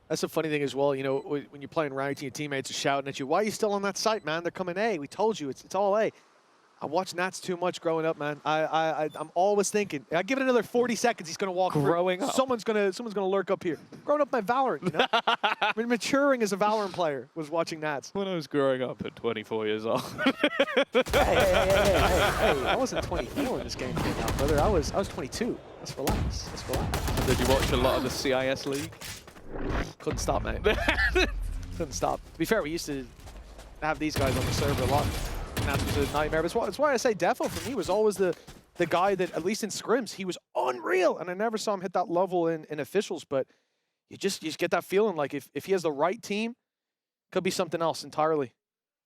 That's the funny thing as well. You know, when you're playing ranked and your teammates are shouting at you, why are you still on that site, man? They're coming A. We told you, it's all A. I watched Nats too much growing up, man. I'm always thinking, I give it another 40 seconds, he's gonna walk Growing through. up. Someone's gonna lurk up here. Growing up my Valorant, you know? I mean, maturing as a Valorant player was watching Nats. When I was growing up at 24 years old. Hey, I wasn't 24 when this game came out, brother. I was 22. Let's relax. Let's relax. Did you watch a lot of the CIS League? Couldn't stop, mate. Couldn't stop. To be fair, we used to have these guys on the server a lot. Nats was a nightmare. But that's why I say Defo for me was always the guy that, at least in scrims, he was unreal. And I never saw him hit that level in officials. But you just get that feeling like if he has the right team, could be something else entirely.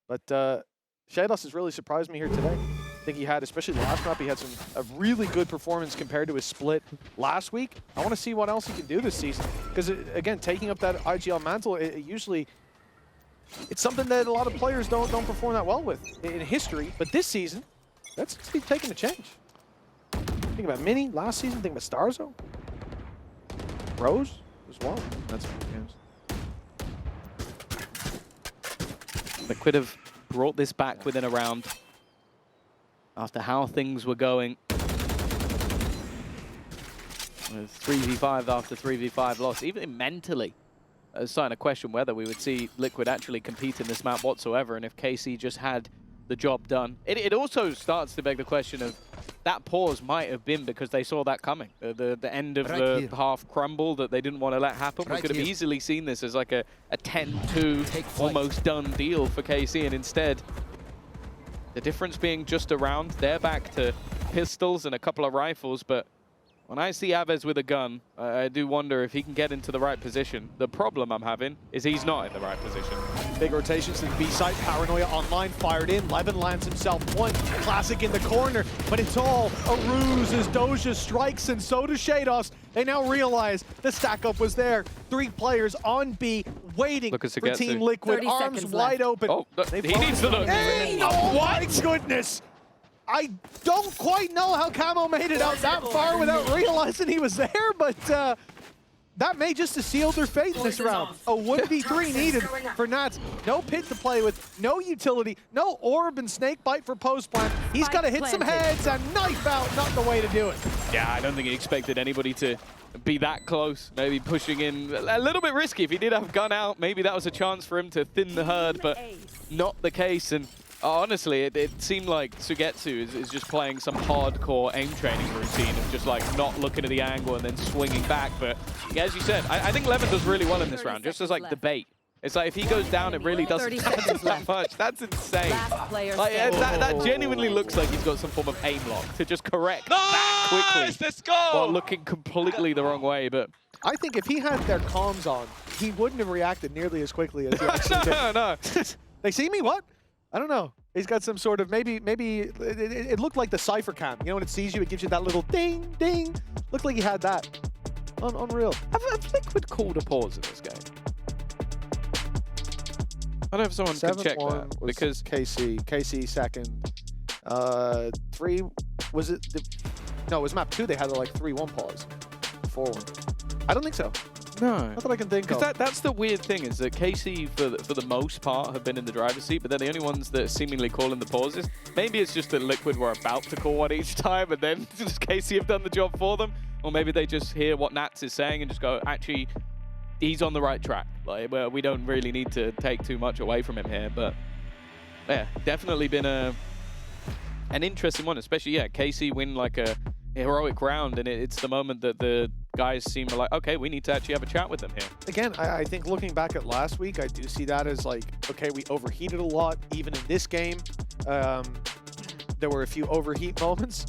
But Shados has really surprised me here today. I think he had, especially the last map, he had a really good performance compared to his split last week. I want to see what else he can do this season. Because, again, taking up that IGL mantle, it usually... It's something that a lot of players don't perform that well with in history. But this season, that's taking a change. Think about Mini last season. Think about Starzo. Rose as well. That's games. Liquid have brought this back within a round after how things were going. With 3v5 after 3v5 loss, even mentally. Starting to question whether we would see Liquid actually compete in this map whatsoever, and if KC just had the job done. It also starts to beg the question of that pause might have been because they saw that coming. The end of the half crumble that they didn't want to let happen. We could have easily seen this as like a 10-2 almost done deal for KC, and instead the difference being just around, they're back to pistols and a couple of rifles, but when I see Aves with a gun, I do wonder if he can get into the right position. The problem I'm having is he's not in the right position. Big rotations to the B site. Paranoia online, fired in. Levin lands himself one. Classic in the corner, but it's all a ruse as Doja strikes, and so does Shados. They now realize the stack up was there. 3 players on B, waiting for Team Liquid. Arms wide open. Oh, he needs to look. Hey, oh my goodness! I don't quite know how Camo made it out that far without realizing he was there, but that may just have sealed their fate in this round. A 1v3 needed for Nats. No pit to play with, no utility, no orb and snake bite for post plant. He's got to hit some heads and knife out, not the way to do it. Yeah, I don't think he expected anybody to be that close. Maybe pushing in a little bit risky. If he did have gun out, maybe that was a chance for him to thin the herd, but not the case. And Honestly, it seemed like Sugetsu is just playing some hardcore aim training routine of just like not looking at the angle and then swinging back. But yeah, as you said, I think Levin does really well in this round, just as like the bait. It's like if he goes down, it really doesn't matter that much. That's insane. Like, that genuinely looks like he's got some form of aim lock to just correct that quickly. Let's go! While looking completely the wrong way, but... I think if he had their comms on, he wouldn't have reacted nearly as quickly as he actually did. No. They see me? What? I don't know. He's got some sort of, maybe it looked like the Cypher cam. You know, when it sees you, it gives you that little ding, ding. Looked like he had that. Unreal. Have Liquid called a pause in this game? I don't know if someone can check that, because... KC second. 3, was it? No, it was map 2. They had like 3-1 pause. 4-1. I don't think so. No. Not that I can think of. Because that's the weird thing, is that KC, for the most part, have been in the driver's seat, but they're the only ones that are seemingly calling the pauses. Maybe it's just that Liquid were about to call one each time, and then just KC have done the job for them. Or maybe they just hear what Nats is saying and just go, actually, he's on the right track. Like, well, we don't really need to take too much away from him here, but yeah, definitely been an interesting one, especially, yeah, KC win like a heroic round, and it's the moment that the guys seem like, okay, we need to actually have a chat with them here. Again, I think looking back at last week, I do see that as like, okay, we overheated a lot, even in this game. There were a few overheat moments.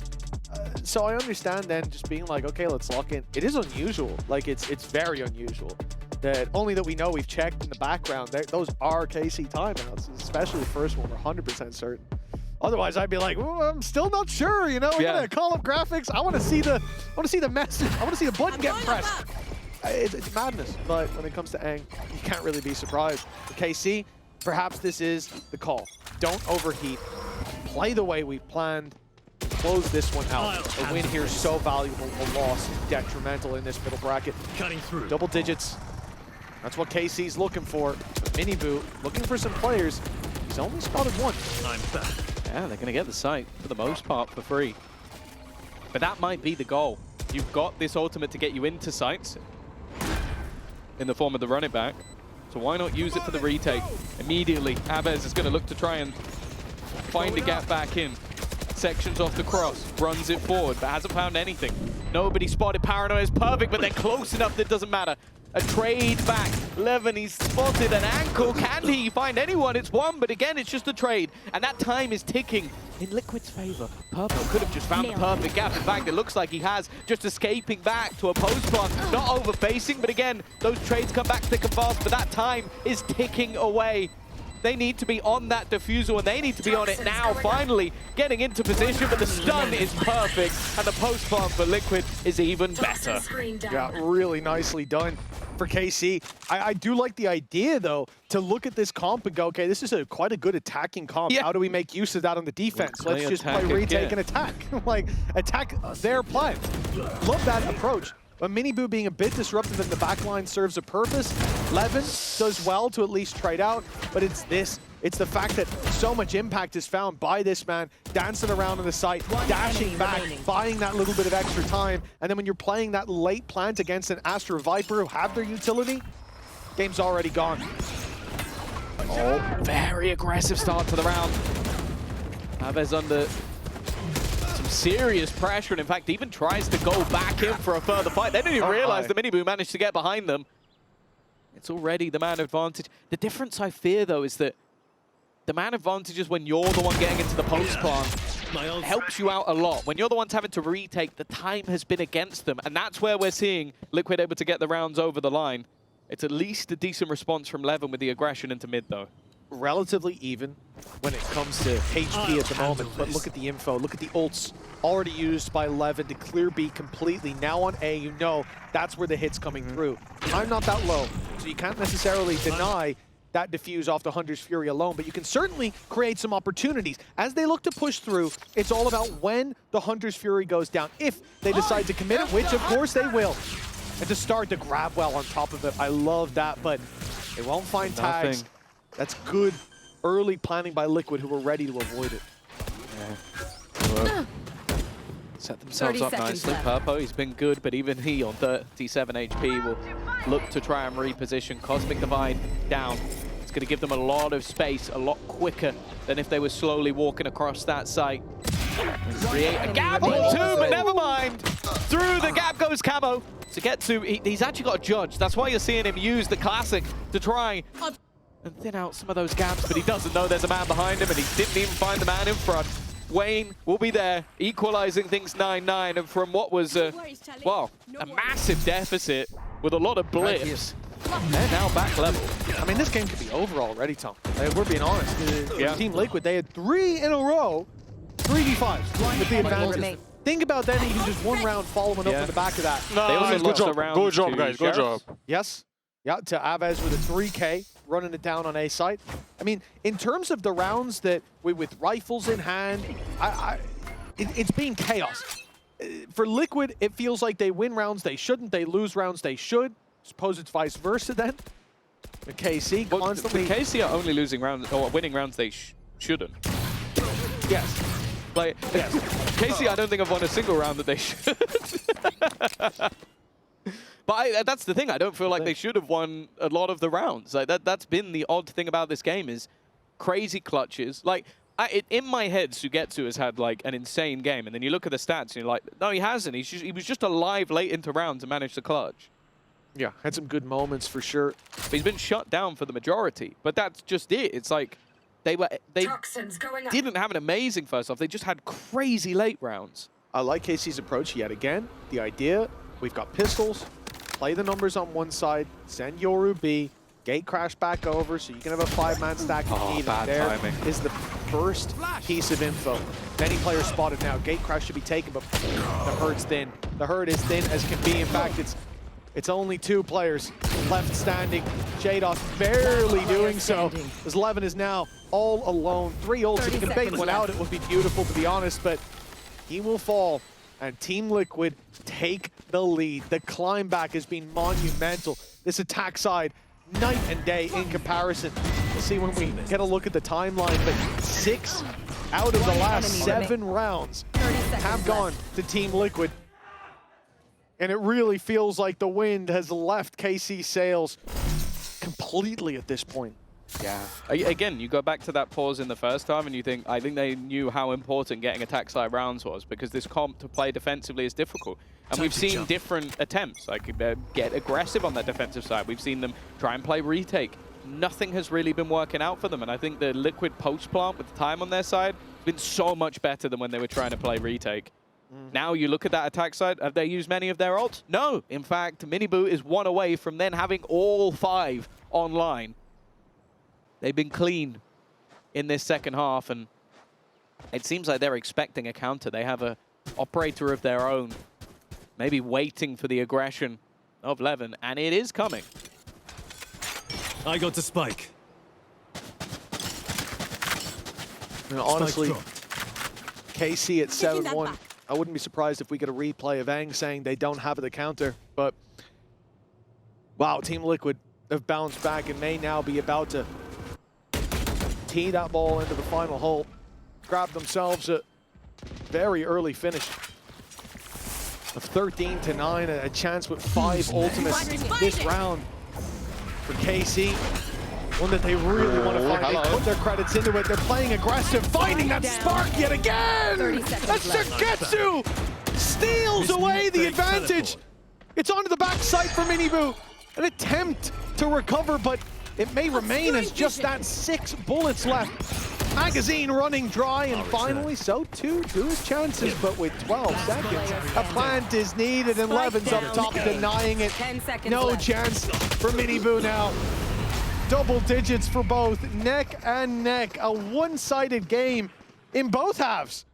So I understand then just being like, okay, let's lock in. It is unusual. Like, it's very unusual. That only that we know we've checked in the background. Those are KC timeouts, especially the first one. We're 100% certain. Otherwise, I'd be like, oh, I'm still not sure. You know, we're gonna call up graphics. I want to see the message. I want to see the button get pressed. It's madness. But when it comes to Aang, you can't really be surprised. For KC, perhaps this is the call. Don't overheat. Play the way we planned. Close this one out. A win here is so valuable. A loss detrimental in this middle bracket. Cutting through. Double digits. That's what KC's looking for. Miniboo looking for some players. He's only spotted one. I'm back. Yeah, they're going to get the site for the most part for free. But that might be the goal. You've got this ultimate to get you into sites in the form of the run it back. So why not use it for the retake? Immediately, Abez is going to look to try and find a gap back in. Sections off the cross, runs it forward, but hasn't found anything. Nobody spotted. Paranoia is perfect, but they're close enough that it doesn't matter. A trade back. Levin, he's spotted an ankle. Can he find anyone? It's one, but again, it's just a trade. And that time is ticking in Liquid's favor. Purple could have just found the perfect gap. In fact, it looks like he has, just escaping back to a post plant. Not over-facing, but again, those trades come back thick and fast, but that time is ticking away. They need to be on that diffusal, and they need to be on it now, finally getting into position, but the stun is perfect, and the post plant for Liquid is even better. Yeah, really nicely done for KC. I do like the idea, though, to look at this comp and go, okay, this is quite a good attacking comp. Yeah. How do we make use of that on the defense? Let's just play retake and attack. Like, attack their plan. Love that approach. But Miniboo being a bit disruptive in the backline serves a purpose. Levin does well to at least trade out, but it's this. It's the fact that so much impact is found by this man, dancing around on the site, dashing back, buying that little bit of extra time, and then when you're playing that late plant against an Astra Viper who have their utility, game's already gone. Oh, very aggressive start to the round. Aves under some serious pressure, and in fact even tries to go back in for a further fight. They didn't even realize the Miniboo managed to get behind them. It's already the man advantage. The difference I fear, though, is that the man advantage is when you're the one getting into the post plant. Helps you out a lot. When you're the ones having to retake, the time has been against them, and that's where we're seeing Liquid able to get the rounds over the line. It's at least a decent response from Levin with the aggression into mid, though. Relatively even when it comes to HP at the moment, but look at the info, look at the ults already used by Levin to clear B completely. Now on A, you know that's where the hit's coming through. Time not that low, so you can't necessarily deny that diffuse off the Hunter's Fury alone, but you can certainly create some opportunities. As they look to push through, it's all about when the Hunter's Fury goes down, if they decide to commit it, which of course they will. And to start the grab well on top of it, I love that, but they won't find tags. That's good early planning by Liquid, who were ready to avoid it. Yeah. Set themselves up nicely. Purpo, he's been good, but even he on 37 HP will look to try and reposition. Cosmic Divide down. It's going to give them a lot of space, a lot quicker than if they were slowly walking across that site. Create a gap or two, but never mind. Through the gap goes Camo. To get to, he's actually got a judge. That's why you're seeing him use the classic to try and thin out some of those gaps, but he doesn't know there's a man behind him, and he didn't even find the man in front. Wayne will be there, equalizing things 9-9, and from what was, well, a massive deficit with a lot of blips, they're now back level. I mean, this game could be over already, Tom. Like, we're being honest. Team Liquid, they had 3 in a row, 3v5s with the advantage. Think about then even just one round following up on the back of that. Nice. Good job, guys. Good job. Yes. Yeah, to Aves with a 3K, running it down on A site. I mean, in terms of the rounds that with rifles in hand, it's been chaos. For Liquid, it feels like they win rounds they shouldn't, they lose rounds they should. Suppose it's vice versa then. The KC constantly... The KC are only losing rounds, or winning rounds they shouldn't. Yes. Like, yes. KC, I don't think I've won a single round that they should. But that's the thing. I don't feel like they should have won a lot of the rounds. Like that's been the odd thing about this game is crazy clutches. Like in my head, Sugetsu has had like an insane game, and then you look at the stats and you're like, no, he hasn't. He was just alive late into rounds and managed to clutch. Yeah, had some good moments for sure. But he's been shut down for the majority. But that's just it. It's like they didn't have an amazing first off. They just had crazy late rounds. I like KC's approach yet again. The idea, we've got pistols, play the numbers on one side, send Yoru B, gate crash back over so you can have a 5-man stack if needed. There is the first piece of info. Many players spotted now. Gate crash should be taken, but the herd's thin. The herd is thin as can be. In fact, it's only 2 players left standing. Jados barely doing so, as Levin is now all alone. 3 ults. If he can bait one out, it would be beautiful, to be honest, but he will fall, and Team Liquid take the lead. The climb back has been monumental. This attack side, night and day in comparison. We'll see when we get a look at the timeline, but 6 out of the last 7 rounds have gone to Team Liquid. And it really feels like the wind has left KC sails completely at this point. Yeah. Again, you go back to that pause in the first half and you think, I think they knew how important getting attack side rounds was, because this comp to play defensively is difficult. And we've seen different attempts, like get aggressive on that defensive side. We've seen them try and play retake. Nothing has really been working out for them. And I think the Liquid post plant with the time on their side has been so much better than when they were trying to play retake. Now you look at that attack side, have they used many of their ults? No. In fact, Miniboo is 1 away from then having all 5 online. They've been clean in this second half, and it seems like they're expecting a counter. They have an operator of their own, maybe waiting for the aggression of Levin, and it is coming. I got the spike. And honestly, KC at 7-1. I wouldn't be surprised if we get a replay of Aang saying they don't have the counter, but wow, Team Liquid have bounced back and may now be about to tee that ball into the final hole, grab themselves a very early finish of 13-9, a chance with 5 ultimates this round for KC. One that they really want to find. They put their credits into it. They're playing aggressive, finding that spark yet again. That's Sugetsu! Steals away the advantage. It's onto the backside for Miniboo. An attempt to recover, but it may remain as just that 6 bullets left. Magazine running dry, and finally, so too do his chances, but with 12 seconds, a plant is needed, and Levin's up top denying it. No chance for Miniboo now. Double digits for both, neck and neck. A one-sided game in both halves.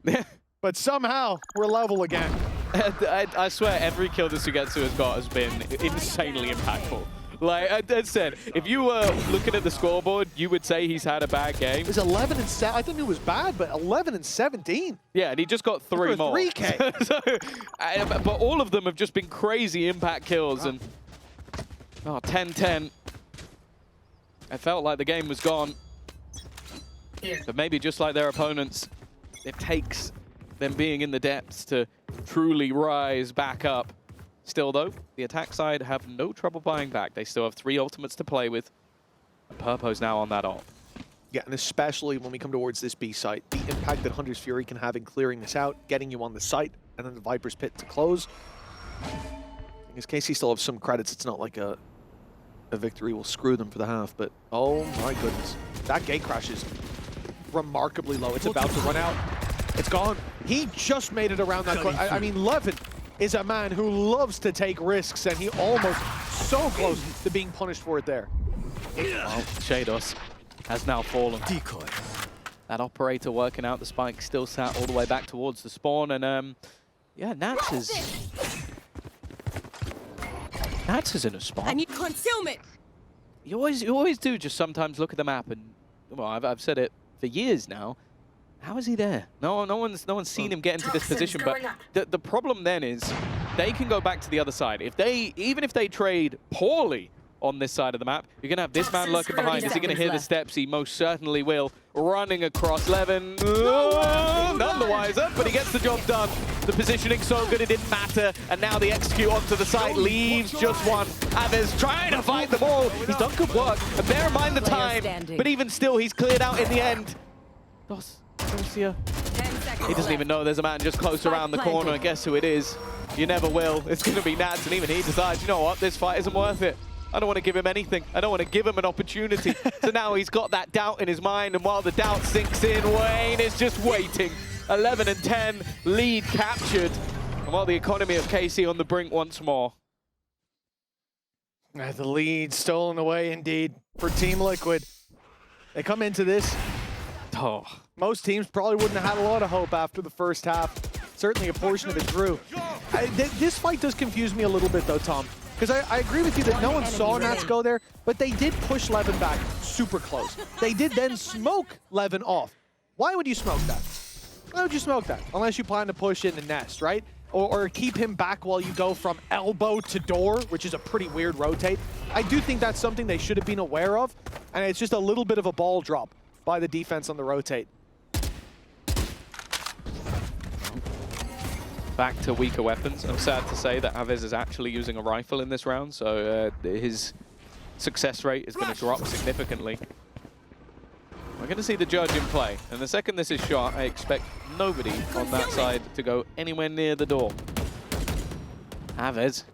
But somehow, we're level again. I swear, every kill that Sugetsu has got has been insanely impactful. Like I said, if you were looking at the scoreboard, you would say he's had a bad game. It was 11 and 7. I thought it was bad, but 11 and 17. Yeah, and he just got 3 more. 3K. So, but all of them have just been crazy impact kills. And 10-10. I felt like the game was gone. But maybe just like their opponents, it takes them being in the depths to truly rise back up. Still, though, the attack side have no trouble buying back. They still have 3 ultimates to play with. Purpo's now on that ult. Yeah, and especially when we come towards this B site, the impact that Hunter's Fury can have in clearing this out, getting you on the site, and then the Viper's Pit to close. Because KC still have some credits, it's not like a victory will screw them for the half, but oh my goodness. That gate crash is remarkably low. It's about to run out. It's gone. He just made it around that corner. I mean, Levin is a man who loves to take risks, and he almost so close to being punished for it there. Well, Shados has now fallen. Decoy. That operator working out the spike still sat all the way back towards the spawn, and yeah, Nats is in a spot. I need concealment. You always do just sometimes look at the map, and well, I've said it for years now. How is he there? No one's seen him get into this position. But the problem then is they can go back to the other side. Even if they trade poorly on this side of the map, you're gonna have this man lurking behind. Is he gonna hear the steps? He most certainly will. Running across Levin. None the wiser, but he gets the job done. The positioning's so good it didn't matter, and now the execute onto the site leaves just one. Aves trying to fight the ball. He's done good work, and bear in mind the time. But even still, he's cleared out in the end. Dosia. He doesn't even know there's a man just close around the corner. Guess who it is? You never will. It's going to be Nats, and even he decides, you know what, this fight isn't worth it. I don't want to give him anything. I don't want to give him an opportunity. So now he's got that doubt in his mind, and while the doubt sinks in, Wayne is just waiting. 11 and 10, lead captured. And while the economy of KC on the brink once more. The lead stolen away indeed for Team Liquid. They come into this. Oh. Most teams probably wouldn't have had a lot of hope after the first half. Certainly a portion of it drew. This fight does confuse me a little bit though, Tom. Because I agree with you that no one saw Nats go there, but they did push Levin back super close. They did then smoke Levin off. Why would you smoke that? Why would you smoke that? Unless you plan to push in the nest, right? Or keep him back while you go from elbow to door, which is a pretty weird rotate. I do think that's something they should have been aware of, and it's just a little bit of a ball drop by the defense on the rotate. Back to weaker weapons. I'm sad to say that Aves is actually using a rifle in this round, so his success rate is going to drop significantly. We're going to see the judge in play, and the second this is shot, I expect nobody on that side to go anywhere near the door. Aves,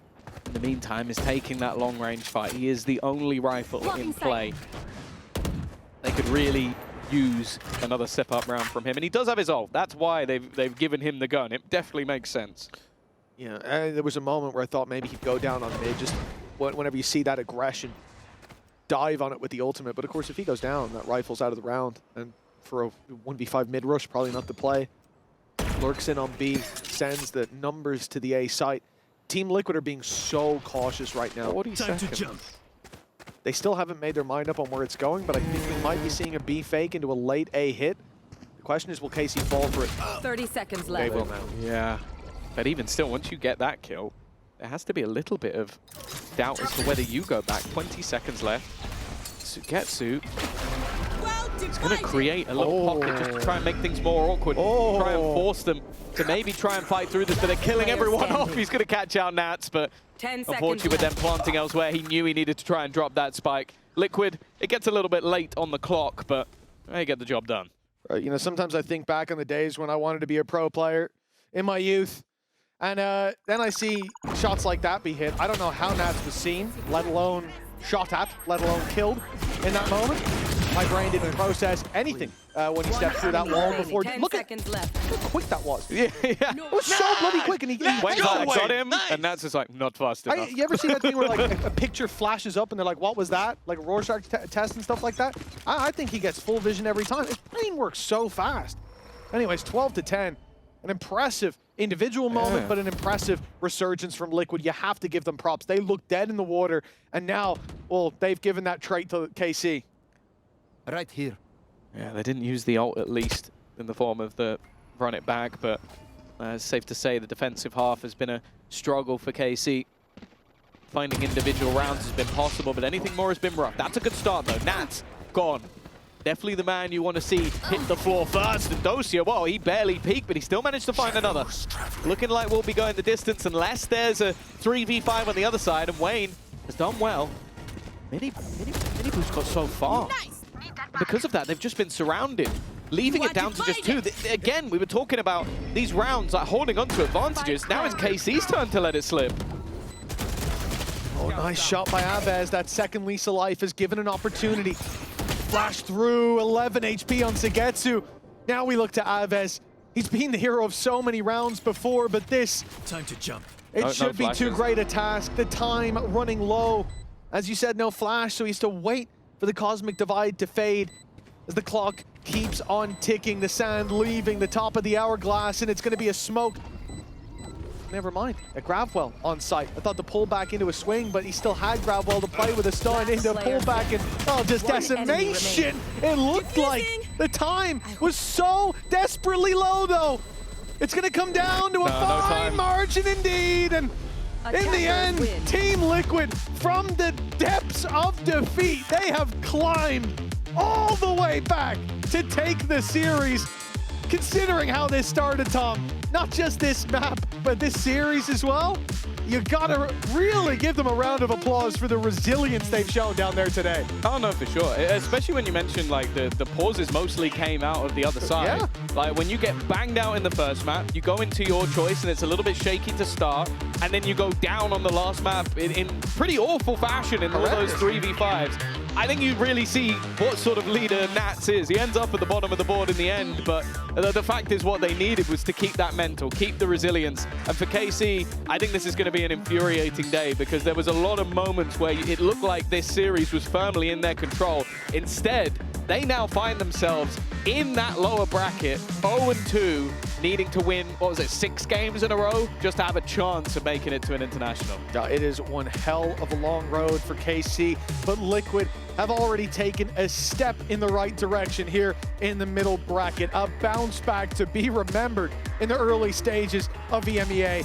in the meantime, is taking that long-range fight. He is the only rifle in play. They could really use another step-up round from him, and he does have his ult. That's why they've given him the gun. It definitely makes sense. Yeah, there was a moment where I thought maybe he'd go down on mid, just whenever you see that aggression, dive on it with the ultimate. But of course, if he goes down, that rifle's out of the round, and for a 1v5 mid rush, probably not the play. Lurks in on B, sends the numbers to the A site. Team Liquid are being so cautious right now. 40 seconds. They still haven't made their mind up on where it's going, but I think we might be seeing a B fake into a late A hit. The question is, will KC fall for it? 30 seconds left. They will now. Yeah, but even still, once you get that kill, there has to be a little bit of doubt as to whether you go back. 20 seconds left. Sugetsu is going to create a little pocket just to try and make things more awkward. Try and force them to maybe try and fight through this, but they're killing everyone off. He's going to catch out Nats, but unfortunately with them planting elsewhere, he knew he needed to try and drop that spike. Liquid, it gets a little bit late on the clock, but they get the job done. Right, you know, sometimes I think back on the days when I wanted to be a pro player in my youth, and then I see shots like that be hit. I don't know how Nats was seen, let alone shot at, let alone killed in that moment. My brain didn't process anything when he stepped through that wall before. Look at how quick that was. Yeah. It was so bloody quick, and he went got him, and Nats is like, not fast enough. You ever see that thing where like a picture flashes up and they're like, what was that? Like a Rorschach test and stuff like that? I think he gets full vision every time. His brain works so fast. Anyways, 12 to 10. An impressive individual moment, but an impressive resurgence from Liquid. You have to give them props. They look dead in the water, and now, well, they've given that trait to KC. Right here. Yeah, they didn't use the ult at least in the form of the run it back, but it's safe to say the defensive half has been a struggle for KC. Finding individual rounds has been possible, but anything more has been rough. That's a good start though. Nats gone. Definitely the man you want to see hit the floor first. And Dosia, well, he barely peaked, but he still managed to find another. Looking like we'll be going the distance unless there's a 3v5 on the other side, and Wayne has done well. Mini Miniboot's got so far. Because of that, they've just been surrounded, leaving it down to just 2. Again, we were talking about these rounds, like holding on to advantages. Now it's KC's turn to let it slip. Oh, nice shot by Aves. That second lease of life is given an opportunity. Flash through, 11 HP on Segetsu. Now we look to Aves. He's been the hero of so many rounds before, but this... Time to jump. It should be too great a task. The time running low. As you said, no flash, so he has to wait for the Cosmic Divide to fade as the clock keeps on ticking. The sand leaving the top of the hourglass, and it's going to be a smoke. Never mind, a Gravwell on site. I thought to pull back into a swing, but he still had Gravwell to play with a stun into pull back, and oh, just decimation. It looked like the time was so desperately low, though. It's going to come down to a fine margin indeed, and in the end, Team Liquid, from the depths of defeat, they have climbed all the way back to take the series. Considering how this started, Tom, not just this map, but this series as well, you gotta really give them a round of applause for the resilience they've shown down there today. Oh no, for sure. Especially when you mentioned like the pauses mostly came out of the other side. Yeah. Like when you get banged out in the first map, you go into your choice and it's a little bit shaky to start, and then you go down on the last map in pretty awful fashion in all those 3v5s. I think you really see what sort of leader Nats is. He ends up at the bottom of the board in the end, but the fact is what they needed was to keep that mental, keep the resilience. And for KC, I think this is going to be an infuriating day because there was a lot of moments where it looked like this series was firmly in their control. Instead, they now find themselves in that lower bracket, 0-2, needing to win, what was it, 6 games in a row, just to have a chance of making it to an international. Yeah, it is one hell of a long road for KC, but Liquid have already taken a step in the right direction here in the middle bracket. A bounce back to be remembered in the early stages of EMEA